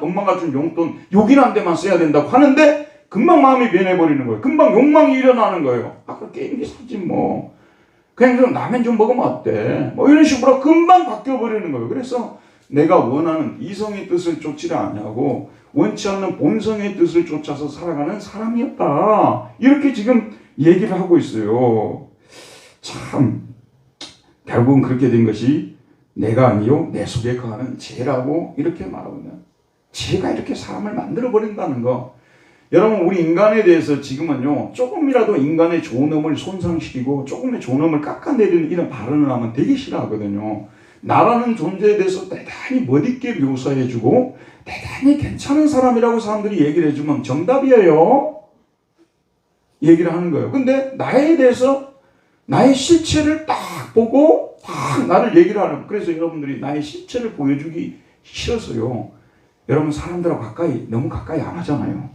엄마가 준 용돈 요긴한 데만 써야 된다고 하는데 금방 마음이 변해버리는 거예요. 금방 욕망이 일어나는 거예요. 그 게임기 사지 뭐. 그냥 좀 라면 좀 먹으면 어때? 뭐 이런 식으로 금방 바뀌어버리는 거예요. 그래서 내가 원하는 이성의 뜻을 쫓지를 않냐고 원치 않는 본성의 뜻을 쫓아서 살아가는 사람이었다. 이렇게 지금 얘기를 하고 있어요. 참 결국은 그렇게 된 것이 내가 아니요 내 속에 거하는 죄라고 이렇게 말하고 있는, 죄가 이렇게 사람을 만들어버린다는 거. 여러분 우리 인간에 대해서 지금은요 조금이라도 인간의 존엄을 손상시키고 조금의 존엄을 깎아내리는 이런 발언을 하면 되게 싫어하거든요. 나라는 존재에 대해서 대단히 멋있게 묘사해주고 대단히 괜찮은 사람이라고 사람들이 얘기를 해주면 정답이에요. 얘기를 하는 거예요. 근데 나에 대해서 나의 실체를 딱 보고 딱 나를 얘기를 하는, 그래서 여러분들이 나의 실체를 보여주기 싫어서요. 여러분 사람들하고 너무 가까이 안 하잖아요.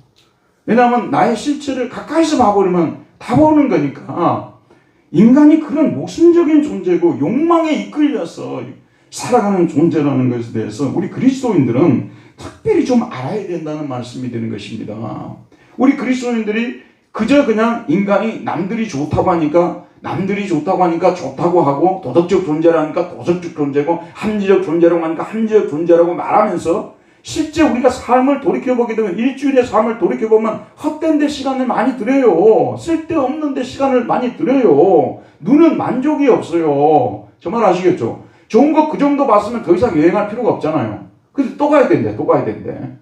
왜냐하면 나의 실체를 가까이서 봐버리면 다 보는 거니까. 인간이 그런 모순적인 존재고 욕망에 이끌려서 살아가는 존재라는 것에 대해서 우리 그리스도인들은 특별히 좀 알아야 된다는 말씀이 되는 것입니다. 우리 그리스도인들이 그저 그냥 인간이 남들이 좋다고 하니까 좋다고 하고, 도덕적 존재라니까 도덕적 존재고, 합리적 존재라고 하니까 합리적 존재라고 말하면서 실제 우리가 삶을 돌이켜보게 되면, 일주일의 삶을 돌이켜보면 헛된 데 시간을 많이 들여요. 쓸데없는 데 시간을 많이 들여요. 눈은 만족이 없어요. 저 말 아시겠죠? 좋은 거 그 정도 봤으면 더 이상 여행할 필요가 없잖아요. 그래서 또 가야 된대, 또 가야 된대.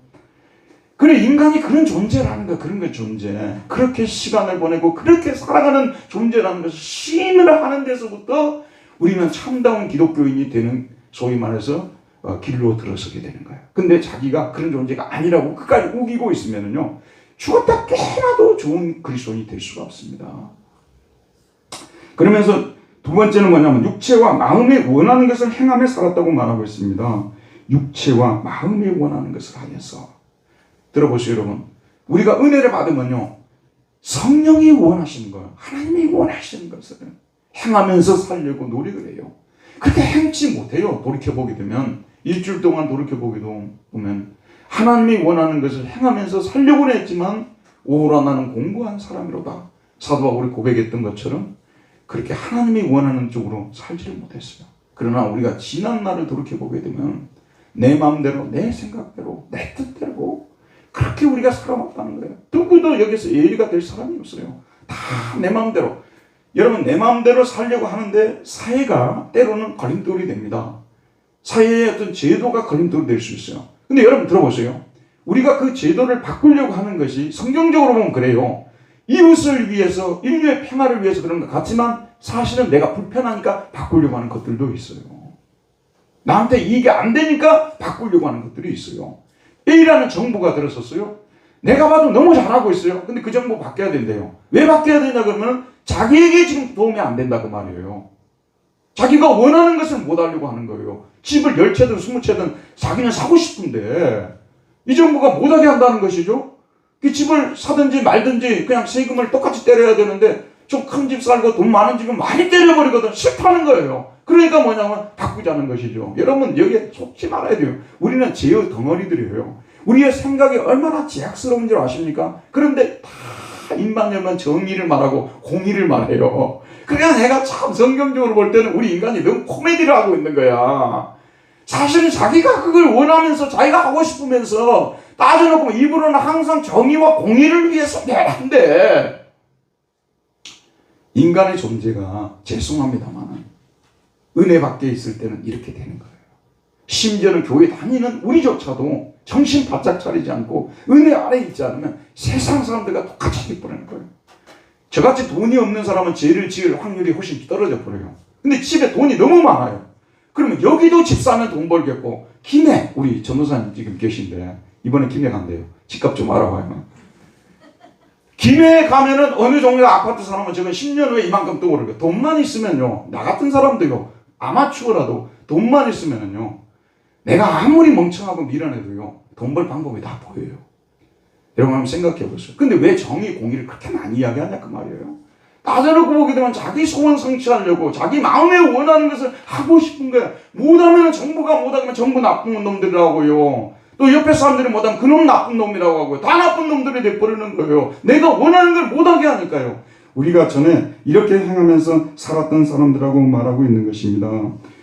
그래, 인간이 그런 존재라는 거야, 그런 거 존재. 그렇게 시간을 보내고 그렇게 살아가는 존재라는 것을 시인을 하는 데서부터 우리는 참다운 기독교인이 되는, 소위 말해서 길로 들어서게 되는 거예요. 근데 자기가 그런 존재가 아니라고 끝까지 우기고 있으면은요, 죽었다 깨어나도 좋은 그리스도인이 될 수가 없습니다. 그러면서 두 번째는 뭐냐면 육체와 마음이 원하는 것을 행하며 살았다고 말하고 있습니다. 육체와 마음이 원하는 것을 하면서. 들어보세요, 여러분. 우리가 은혜를 받으면요, 성령이 원하시는 거예요. 하나님이 원하시는 것을 행하면서 살려고 노력을 해요. 그렇게 행치 못해요. 돌이켜보게 되면, 일주일 동안 돌이켜보게 보면 하나님이 원하는 것을 행하면서 살려고는 했지만 오호라 나는 공고한 사람이로다. 사도 바울이 고백했던 것처럼 그렇게 하나님이 원하는 쪽으로 살지를 못했어요. 그러나 우리가 지난 날을 돌이켜보게 되면 내 마음대로, 내 생각대로, 내 뜻대로 그렇게 우리가 살아왔다는 거예요. 누구도 여기서 예의가 될 사람이 없어요. 다 내 마음대로. 여러분, 내 마음대로 살려고 하는데 사회가 때로는 걸림돌이 됩니다. 사회의 어떤 제도가 걸림돌이 될 수 있어요. 근데 여러분 들어보세요. 우리가 그 제도를 바꾸려고 하는 것이 성경적으로 보면 그래요. 이웃을 위해서, 인류의 평화를 위해서 그런 것 같지만 사실은 내가 불편하니까 바꾸려고 하는 것들도 있어요. 나한테 이게 안 되니까 바꾸려고 하는 것들이 있어요. A라는 정부가 들었었어요. 내가 봐도 너무 잘하고 있어요. 근데 그 정부 바뀌어야 된대요. 왜 바뀌어야 되냐 그러면 자기에게 지금 도움이 안 된다고 말이에요. 자기가 원하는 것을 못 하려고 하는 거예요. 집을 10채든 20채든 자기는 사고 싶은데 이 정부가 못하게 한다는 것이죠. 그 집을 사든지 말든지 그냥 세금을 똑같이 때려야 되는데 좀 큰 집 살고 돈 많은 집은 많이 때려버리거든. 싫다는 거예요. 그러니까 뭐냐면 바꾸자는 것이죠. 여러분 여기에 속지 말아야 돼요. 우리는 죄의 덩어리들이에요. 우리의 생각이 얼마나 제약스러운 줄 아십니까? 그런데 다 입만 열면 정의를 말하고 공의를 말해요. 그러니까 내가 참 성경적으로 볼 때는 우리 인간이 너무 코미디를 하고 있는 거야. 사실은 자기가 그걸 원하면서 자기가 하고 싶으면서 따져놓고 입으로는 항상 정의와 공의를 위해서 내란데 인간의 존재가 죄송합니다만 은혜 밖에 있을 때는 이렇게 되는 거예요. 심지어는 교회 다니는 우리조차도 정신 바짝 차리지 않고 은혜 아래 있지 않으면 세상 사람들과 똑같이 돼버리는 거예요. 저같이 돈이 없는 사람은 죄를 지을 확률이 훨씬 떨어져 버려요. 근데 집에 돈이 너무 많아요. 그러면 여기도 집 사면 돈 벌겠고, 김해, 우리 전도사님 지금 계신데 이번에 김해 간대요. 집값 좀 알아봐요. 김해에 가면은 어느 종류가 아파트 사람은 저건 10년 후에 이만큼 떠오르고, 돈만 있으면요, 나 같은 사람도요, 아마추어라도 돈만 있으면은요, 내가 아무리 멍청하고 미련해도요, 돈 벌 방법이 다 보여요. 여러분 한번 생각해 보세요. 근데 왜 정의, 공의를 그렇게 많이 이야기하냐 그 말이에요. 따져놓고 보게 되면 자기 소원 성취하려고 자기 마음에 원하는 것을 하고 싶은 거야. 못하면 정부가 못하면 정부 나쁜 놈들이라고요. 또 옆에 사람들이 못하면 그놈 나쁜 놈이라고 하고요. 다 나쁜 놈들이 돼버리는 거예요. 내가 원하는 걸 못하게 하니까요. 우리가 전에 이렇게 행하면서 살았던 사람들하고 말하고 있는 것입니다.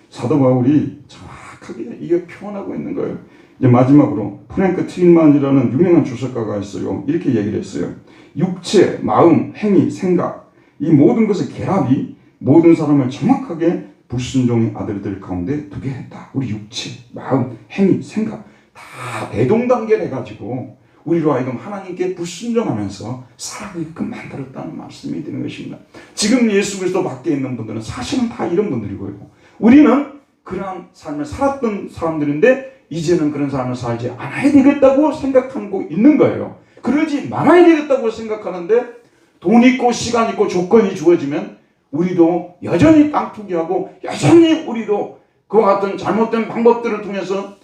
사도 바울이 정확하게 이게 표현하고 있는 거예요. 이제 마지막으로 프랭크 트윈만이라는 유명한 주석가가 있어요. 이렇게 얘기를 했어요. 육체, 마음, 행위, 생각 이 모든 것의 결합이 모든 사람을 정확하게 불순종의 아들들 가운데 두게 했다. 우리 육체, 마음, 행위, 생각 다 대동단결해가지고 우리로 하여금 하나님께 불순종하면서 살아가게끔 만들었다는 말씀이 되는 것입니다. 지금 예수 그리스도 밖에 있는 분들은 사실은 다 이런 분들이고요. 우리는 그러한 삶을 살았던 사람들인데 이제는 그런 삶을 살지 않아야 되겠다고 생각하고 있는 거예요. 그러지 말아야 되겠다고 생각하는데 돈 있고 시간 있고 조건이 주어지면 우리도 여전히 땅 투기하고 여전히 우리도 그와 같은 잘못된 방법들을 통해서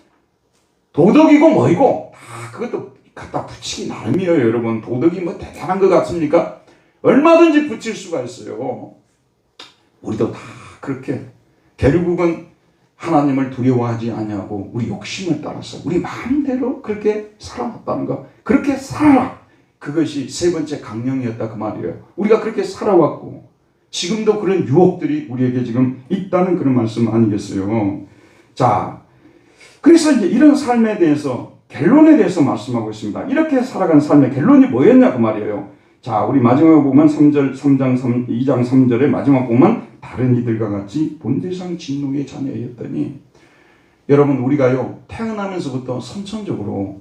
도덕이고 뭐이고 다 그것도 갖다 붙이기 나름이에요. 여러분 도덕이 뭐 대단한 것 같습니까? 얼마든지 붙일 수가 있어요. 우리도 다 그렇게 결국은 하나님을 두려워하지 아니하고 우리 욕심을 따라서 우리 마음대로 그렇게 살아왔다는 거. 그렇게 살아라. 그것이 세 번째 강령이었다 그 말이에요. 우리가 그렇게 살아왔고 지금도 그런 유혹들이 우리에게 지금 있다는 그런 말씀 아니겠어요. 자, 그래서 이제 이런 삶에 대해서 결론에 대해서 말씀하고 있습니다. 이렇게 살아간 삶의 결론이 뭐였냐 그 말이에요. 자, 우리 마지막에 보면 2장 3절의 마지막 보면 다른 이들과 같이 본질상 진노의 자녀였더니 여러분 우리가요 태어나면서부터 선천적으로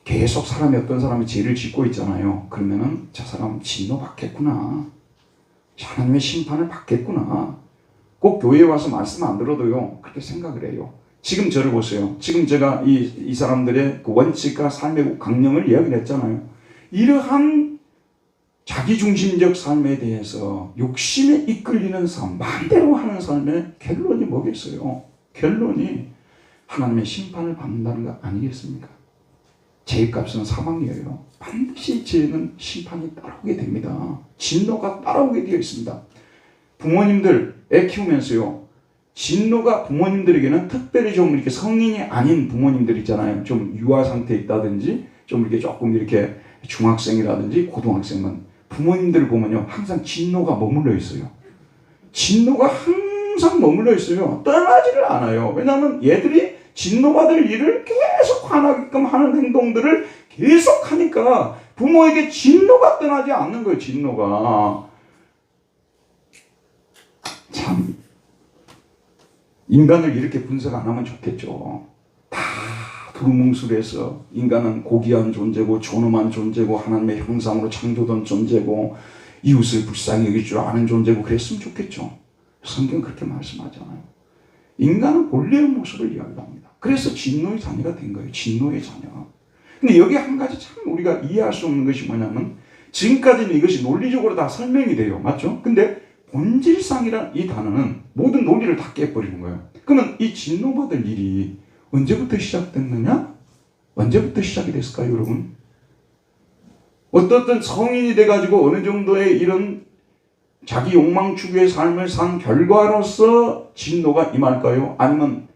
계속 사람이 어떤 사람이 죄를 짓고 있잖아요. 그러면은 저 사람 진노 받겠구나. 하나님의 심판을 받겠구나. 꼭 교회에 와서 말씀 안 들어도요 그렇게 생각을 해요. 지금 저를 보세요. 지금 제가 이 사람들의 그 원칙과 삶의 강령을 이야기를 했잖아요. 이러한 자기중심적 삶에 대해서 욕심에 이끌리는 삶, 마음대로 하는 삶의 결론이 뭐겠어요? 결론이 하나님의 심판을 받는다는 거 아니겠습니까? 죄값은 사망이에요. 반드시 죄는 심판이 따라오게 됩니다. 진노가 따라오게 되어 있습니다. 부모님들 애 키우면서요. 진노가 부모님들에게는 특별히 좀 이렇게 성인이 아닌 부모님들 있잖아요. 좀 유아 상태에 있다든지 좀 이렇게 조금 이렇게 중학생이라든지 고등학생은 부모님들을 보면요. 항상 진노가 머물러 있어요. 진노가 항상 머물러 있어요. 떠나지를 않아요. 왜냐하면 얘들이 진노받을 일을 계속 화나게끔 하는 행동들을 계속 하니까 부모에게 진노가 떠나지 않는 거예요. 진노가. 참 인간을 이렇게 분석 안 하면 좋겠죠. 다 두루뭉술해서 인간은 고귀한 존재고 존엄한 존재고 하나님의 형상으로 창조된 존재고 이웃을 불쌍히 여길 줄 아는 존재고 그랬으면 좋겠죠. 성경 그렇게 말씀하잖아요. 인간은 본래의 모습을 이야기합니다. 그래서 진노의 자녀가 된 거예요. 진노의 자녀. 근데 여기 한 가지 참 우리가 이해할 수 없는 것이 뭐냐면 지금까지는 이것이 논리적으로 다 설명이 돼요. 맞죠? 근데 본질상이란 이 단어는 모든 논리를 다 깨버리는 거예요. 그러면 이 진노받을 일이 언제부터 시작됐느냐? 언제부터 시작이 됐을까요, 여러분? 어떤 성인이 돼가지고 어느 정도의 이런 자기 욕망 추구의 삶을 산 결과로서 진노가 임할까요? 아니면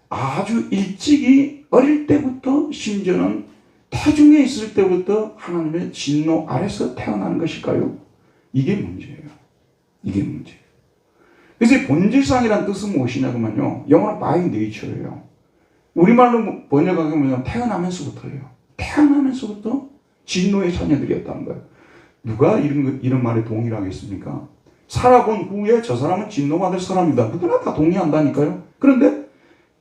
아주 일찍이 어릴 때부터 심지어는 태중에 있을 때부터 하나님의 진노 아래서 태어나는 것일까요? 이게 문제예요. 이게 문제예요. 그래서 본질상이란 뜻은 무엇이냐면요. 영어로 by nature예요. 우리말로 번역하게 보면 태어나면서부터예요. 태어나면서부터 진노의 자녀들이었다는 거예요. 누가 이런 말에 동의를 하겠습니까? 살아본 후에 저 사람은 진노받을 사람이다. 누구나 다 동의한다니까요. 그런데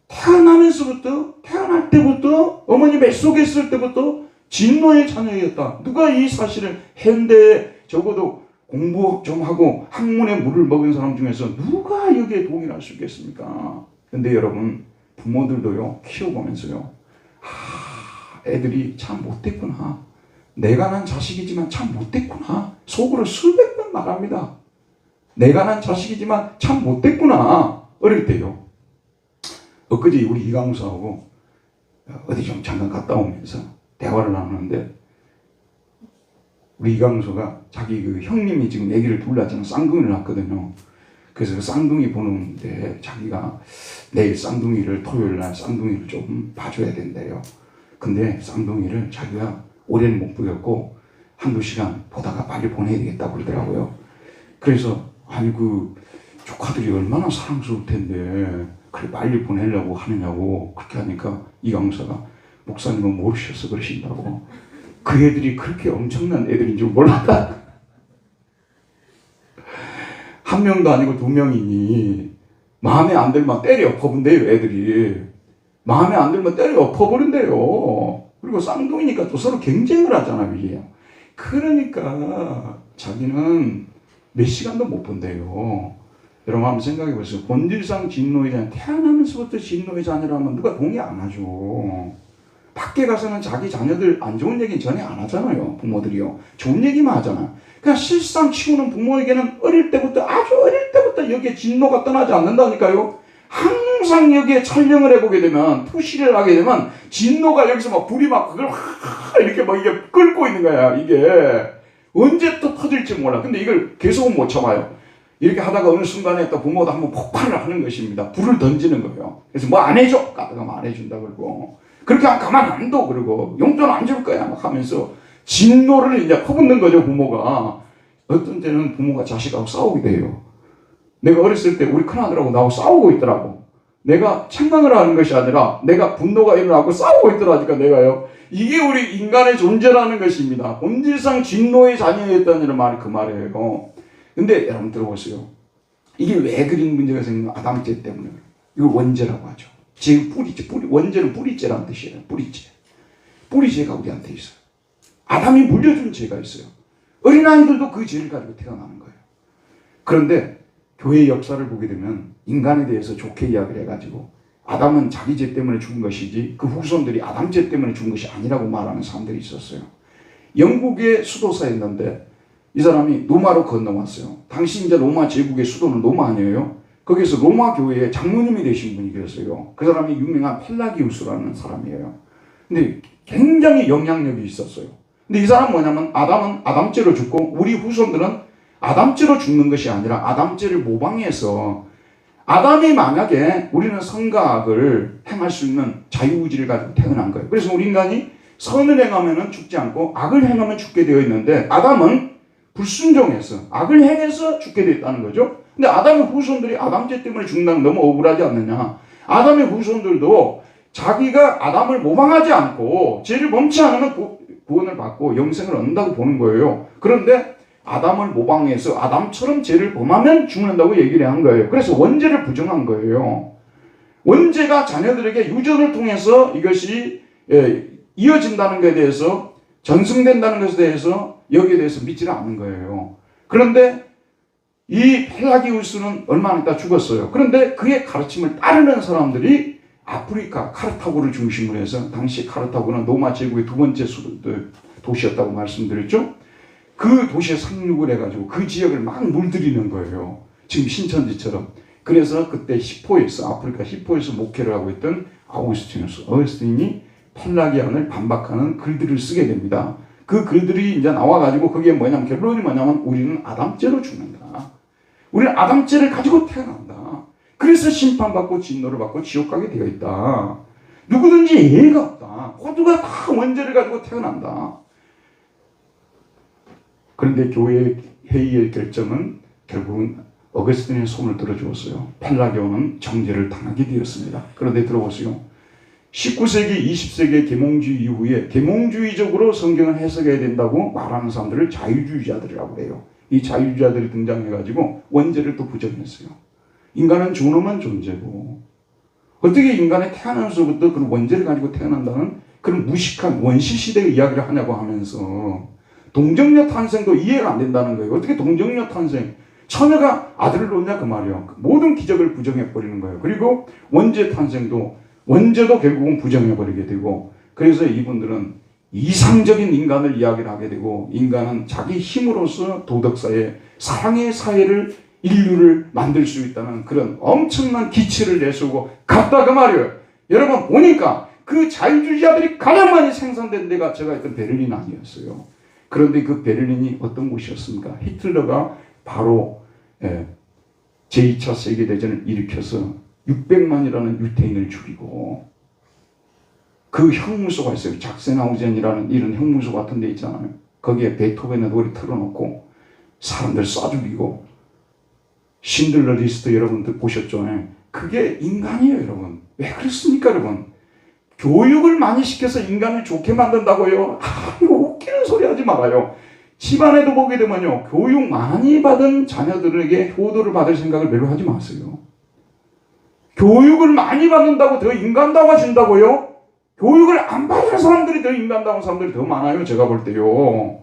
태어나면서부터 태어날 때부터 어머니 뱃속에 있을 때부터 진노의 자녀였다. 누가 이 사실을 현대에 적어도 공부 좀 하고 학문의 물을 먹은 사람 중에서 누가 여기에 동의를 할 수 있겠습니까? 근데 여러분 부모들도요 키워보면서요 애들이 참 못됐구나. 내가 난 자식이지만 참 못됐구나. 속으로 수백 번 말합니다. 내가 난 자식이지만 참 못됐구나. 어릴 때요. 엊그제 우리 이강수하고 어디 좀 잠깐 갔다 오면서 대화를 나누는데 우리 이강수가 자기 그 형님이 지금 아기를 둘 낳잖아. 쌍둥이를 낳거든요. 그래서 그 쌍둥이 보는데 자기가 내일 쌍둥이를 토요일 날 쌍둥이를 좀 봐줘야 된대요. 근데 쌍둥이를 자기가 올해는 못 보겠고 한두 시간 보다가 빨리 보내야 되겠다고 그러더라고요. 그래서 아니 그 조카들이 얼마나 사랑스러울 텐데 그래 빨리 보내려고 하느냐고 그렇게 하니까 이강수가 목사님은 모르셔서 그러신다고. 그 애들이 그렇게 엄청난 애들인 줄 몰랐다. 한 명도 아니고 두 명이니 마음에 안 들면 때려 엎어본대요. 애들이 마음에 안 들면 때려 엎어버린대요. 그리고 쌍둥이니까 또 서로 경쟁을 하잖아요. 이게. 그러니까 자기는 몇 시간도 못 본대요. 여러분 한번 생각해 보세요. 본질상 진노의 자녀, 태어나면서부터 진노의 자녀라면 누가 동의 안 하죠. 밖에 가서는 자기 자녀들 안 좋은 얘기는 전혀 안 하잖아요. 부모들이요. 좋은 얘기만 하잖아요. 그냥 실상 치고는 부모에게는 어릴 때부터 아주 어릴 때부터 여기에 진노가 떠나지 않는다니까요. 항상 여기에 촬영을 해보게 되면 투시를 하게 되면 진노가 여기서 막 불이 막 그걸 이렇게 막 이게 끓고 있는 거야. 이게 언제 또 터질지 몰라. 근데 이걸 계속은 못 참아요. 이렇게 하다가 어느 순간에 또 부모도 한번 폭발을 하는 것입니다. 불을 던지는 거예요. 그래서 뭐 안 해줘? 가다가 뭐 안 해준다 그러고 그렇게 하면 가만 안 둬 그러고 용돈 안 줄 거야 막 하면서 진노를 이제 퍼붓는 거죠. 부모가. 어떤 때는 부모가 자식하고 싸우게 돼요. 내가 어렸을 때 우리 큰아들하고 나하고 싸우고 있더라고. 내가 책망을 하는 것이 아니라 내가 분노가 일어나고 싸우고 있더라니까 내가요. 이게 우리 인간의 존재라는 것입니다. 본질상 진노의 자녀였다는 말이 그 말이에요. 근데 여러분 들어보세요. 이게 왜 그런 문제가 생기는 아담죄 때문에. 이걸 원죄라고 하죠. 지금 뿌리죄, 원죄는 뿌리죄라는 뜻이에요. 뿌리죄. 뿌리죄가 우리한테 있어요. 아담이 물려준 죄가 있어요. 어린아이들도 그 죄를 가지고 태어나는 거예요. 그런데 교회의 역사를 보게 되면 인간에 대해서 좋게 이야기를 해가지고 아담은 자기 죄 때문에 죽은 것이지 그 후손들이 아담 죄 때문에 죽은 것이 아니라고 말하는 사람들이 있었어요. 영국의 수도사였는데 이 사람이 로마로 건너왔어요. 당시 이제 로마 제국의 수도는 로마 아니에요. 거기서 로마 교회의 장로님이 되신 분이 계셨어요. 그 사람이 유명한 펠라기우스라는 사람이에요. 근데 굉장히 영향력이 있었어요. 근데 이 사람은 뭐냐면 아담은 아담죄로 죽고 우리 후손들은 아담죄로 죽는 것이 아니라 아담죄를 모방해서 아담이 만약에 우리는 선과 악을 행할 수 있는 자유의지를 가지고 태어난 거예요. 그래서 우리 인간이 선을 행하면 죽지 않고 악을 행하면 죽게 되어 있는데 아담은 불순종해서 악을 행해서 죽게 되었다는 거죠. 근데 아담의 후손들이 아담죄 때문에 죽는다는 건 너무 억울하지 않느냐. 아담의 후손들도 자기가 아담을 모방하지 않고 죄를 범치 않으면 구원을 받고 영생을 얻는다고 보는 거예요. 그런데 아담을 모방해서 아담처럼 죄를 범하면 죽는다고 얘기를 한 거예요. 그래서 원죄를 부정한 거예요. 원죄가 자녀들에게 유전을 통해서 이것이 이어진다는 것에 대해서 전승된다는 것에 대해서 여기에 대해서 믿지는 않는 거예요. 그런데 이 펠라기우스는 얼마 안 있다 죽었어요. 그런데 그의 가르침을 따르는 사람들이 아프리카 카르타고를 중심으로 해서 당시 카르타고는 로마 제국의 두 번째 도시였다고 말씀드렸죠. 그 도시에 상륙을 해가지고 그 지역을 막 물들이는 거예요. 지금 신천지처럼. 그래서 그때 히포에서 아프리카 히포에서 목회를 하고 있던 어거스틴이 펠라기안을 반박하는 글들을 쓰게 됩니다. 그 글들이 이제 나와가지고 그게 뭐냐면 결론이 뭐냐면 우리는 아담죄로 죽는다. 우리는 아담죄를 가지고 태어난다. 그래서 심판받고 진노를 받고 지옥 가게 되어 있다. 누구든지 예의가 없다. 모두가 다 원죄를 가지고 태어난다. 그런데 교회 회의의 결정은 결국은 어거스틴의 손을 들어주었어요. 펠라기오는 정죄를 당하게 되었습니다. 그런데 들어보세요. 19세기, 20세기 계몽주의 이후에 계몽주의적으로 성경을 해석해야 된다고 말하는 사람들을 자유주의자들이라고 해요. 이 자유주의자들이 등장해가지고 원죄를 또 부정했어요. 인간은 존엄한 존재고 어떻게 인간의 태어나면서부터 그런 원죄를 가지고 태어난다는 그런 무식한 원시시대의 이야기를 하냐고 하면서 동정녀 탄생도 이해가 안 된다는 거예요. 어떻게 동정녀 탄생? 처녀가 아들을 놓냐 그 말이에요. 모든 기적을 부정해버리는 거예요. 그리고 원죄 탄생도 원죄도 결국은 부정해버리게 되고 그래서 이분들은 이상적인 인간을 이야기를 하게 되고 인간은 자기 힘으로써 도덕사회, 사랑의 사회를 인류를 만들 수 있다는 그런 엄청난 기치를 내세우고 갔다 그 말이에요. 여러분 보니까 그 자유주의자들이 가장 많이 생산된 데가 제가 있던 베를린 아니었어요. 그런데 그 베를린이 어떤 곳이었습니까? 히틀러가 바로 제2차 세계대전을 일으켜서 600만이라는 유태인을 죽이고 그 형무소가 있어요. 작센하우젠이라는 이런 형무소 같은 데 있잖아요. 거기에 베토벤의 노래 틀어놓고 사람들 쏴 죽이고 신들러 리스트 여러분들 보셨죠? 그게 인간이에요, 여러분. 왜 그렇습니까, 여러분? 교육을 많이 시켜서 인간을 좋게 만든다고요? 이거 웃기는 소리 하지 말아요. 집안에도 보게 되면요, 교육 많이 받은 자녀들에게 효도를 받을 생각을 별로 하지 마세요. 교육을 많이 받는다고 더 인간다워진다고요? 교육을 안 받은 사람들이 더 인간다운 사람들이 더 많아요, 제가 볼 때요.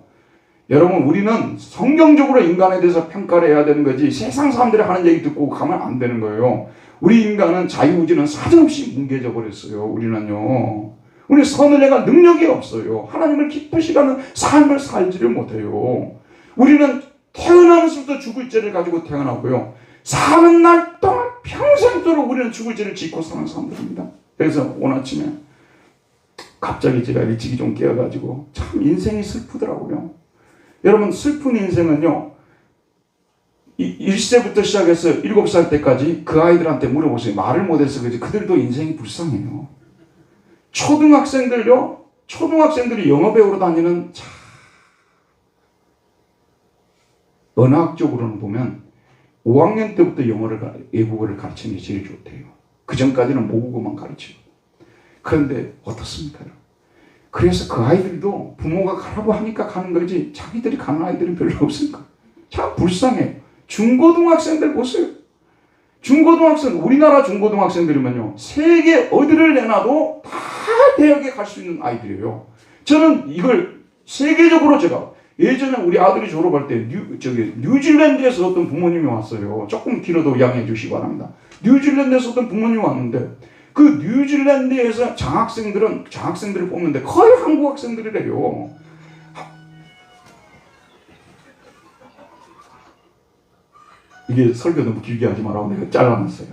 여러분, 우리는 성경적으로 인간에 대해서 평가를 해야 되는 거지 세상 사람들이 하는 얘기 듣고 가면 안 되는 거예요. 우리 인간은 자유의지는 사정없이 뭉개져 버렸어요. 우리는요. 우리 선을 행할 능력이 없어요. 하나님을 기쁘시게 하는 삶을 살지를 못해요. 우리는 태어나면서부터 죽을 죄를 가지고 태어나고요. 사는 날 동안 평생도록 우리는 죽을 죄를 짓고 사는 사람들입니다. 그래서 오늘 아침에 갑자기 제가 일찍이 좀 깨어가지고 참 인생이 슬프더라고요. 여러분, 슬픈 인생은요, 1세부터 시작해서 7살 때까지 그 아이들한테 물어보세요. 말을 못해서 그렇지 그들도 인생이 불쌍해요. 초등학생들이 영어 배우러 다니는 언어학적으로는 보면 5학년 때부터 외국어를 가르치는 게 제일 좋대요. 그 전까지는 모국어만 가르치고. 그런데 어떻습니까? 그래서 그 아이들도 부모가 가라고 하니까 가는 거지 자기들이 가는 아이들은 별로 없으니까 참 불쌍해요. 중고등학생들 보세요. 중고등학생, 우리나라 중고등학생들이면요, 세계 어디를 내놔도 다 대학에 갈 수 있는 아이들이에요. 저는 이걸 세계적으로 제가 예전에 우리 아들이 졸업할 때 뉴질랜드에서 어떤 부모님이 왔어요. 조금 길어도 양해해 주시기 바랍니다. 뉴질랜드에서 어떤 부모님이 왔는데 그 뉴질랜드에서 장학생들을 뽑는데 거의 한국 학생들이래요. 이게 설교 너무 길게 하지 말라고 내가 잘라놨어요.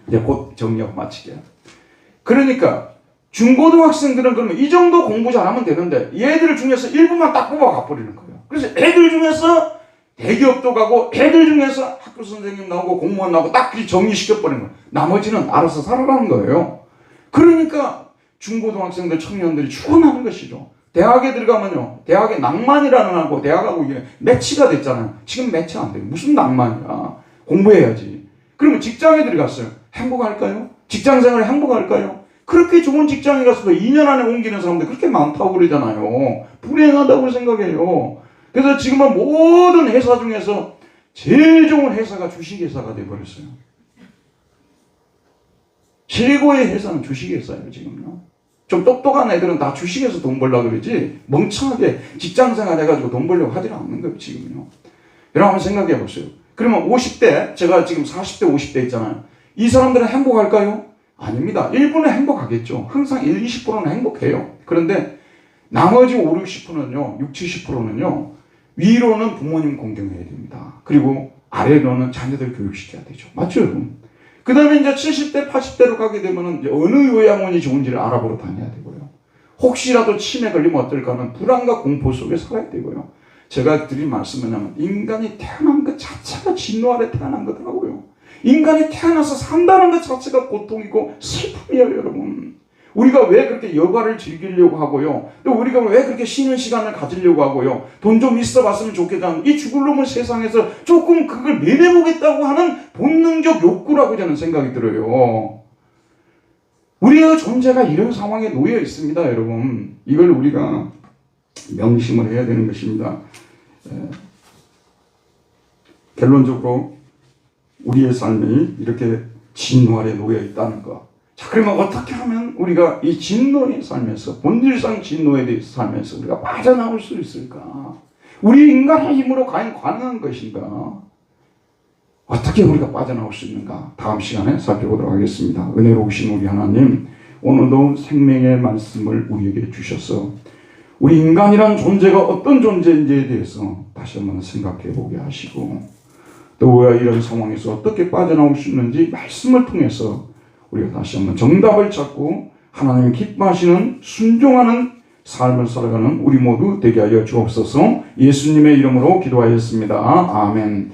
이제 곧 정리하고 마치게. 그러니까 중고등학생들은 그러면 이 정도 공부 잘하면 되는데 얘들 중에서 일부만 딱 뽑아 가버리는 거예요. 그래서 애들 중에서 대기업도 가고 애들 중에서 학교 선생님 나오고 공무원 나오고 딱 정리시켜버리는 거예요. 나머지는 알아서 살아가는 거예요. 그러니까 중고등학생들 청년들이 죽어나는 것이죠. 대학에 들어가면요, 대학에 낭만이라는 하고 대학하고 이게 매치가 됐잖아요. 지금 매치 안 돼요. 무슨 낭만이야. 공부해야지. 그러면 직장에 들어갔어요. 행복할까요? 직장생활에 행복할까요? 그렇게 좋은 직장에 가서도 2년 안에 옮기는 사람들 그렇게 많다고 그러잖아요. 불행하다고 생각해요. 그래서 지금은 모든 회사 중에서 제일 좋은 회사가 주식회사가 돼버렸어요. 최고의 회사는 주식회사예요, 지금요. 좀 똑똑한 애들은 다 주식에서 돈 벌려고 그러지 멍청하게 직장생활 해가지고 돈 벌려고 하지 않는 거예요, 지금요. 여러분 한번 생각해 보세요. 그러면 50대, 제가 지금 40대, 50대 있잖아요. 이 사람들은 행복할까요? 아닙니다. 일부는 행복하겠죠. 항상 1, 20%는 행복해요. 그런데 나머지 5, 60%는요, 6, 70%는요, 위로는 부모님 공경해야 됩니다. 그리고 아래로는 자녀들 교육시켜야 되죠. 맞죠, 여러분? 그 다음에 이제 70대, 80대로 가게 되면은 이제 어느 요양원이 좋은지를 알아보러 다녀야 되고요. 혹시라도 치매 걸리면 어떨까 하는 불안과 공포 속에 살아야 되고요. 제가 드린 말씀은 뭐냐면 인간이 태어난 것 자체가 진노 아래 태어난 거더라고요. 인간이 태어나서 산다는 것 자체가 고통이고 슬픔이에요, 여러분. 우리가 왜 그렇게 여가를 즐기려고 하고요. 또 우리가 왜 그렇게 쉬는 시간을 가지려고 하고요. 돈 좀 있어 봤으면 좋겠다는 이 죽을 놈의 세상에서 조금 그걸 면해보겠다고 하는 본능적 욕구라고 저는 생각이 들어요. 우리의 존재가 이런 상황에 놓여 있습니다, 여러분. 이걸 우리가 명심을 해야 되는 것입니다. 결론적으로 우리의 삶이 이렇게 진노 아래 놓여 있다는 것. 자, 그러면 어떻게 하면 우리가 이 진노의 삶에서, 본질상 진노에 대해서 살면서 우리가 빠져나올 수 있을까? 우리 인간의 힘으로 과연 가능한 것인가? 어떻게 우리가 빠져나올 수 있는가? 다음 시간에 살펴보도록 하겠습니다. 은혜로우신 우리 하나님, 오늘도 생명의 말씀을 우리에게 주셔서 우리 인간이란 존재가 어떤 존재인지에 대해서 다시 한번 생각해 보게 하시고, 또 우리가 이런 상황에서 어떻게 빠져나올 수 있는지 말씀을 통해서 우리가 다시 한번 정답을 찾고 하나님 기뻐하시는 순종하는 삶을 살아가는 우리 모두 되게 하여 주옵소서. 예수님의 이름으로 기도하였습니다. 아멘.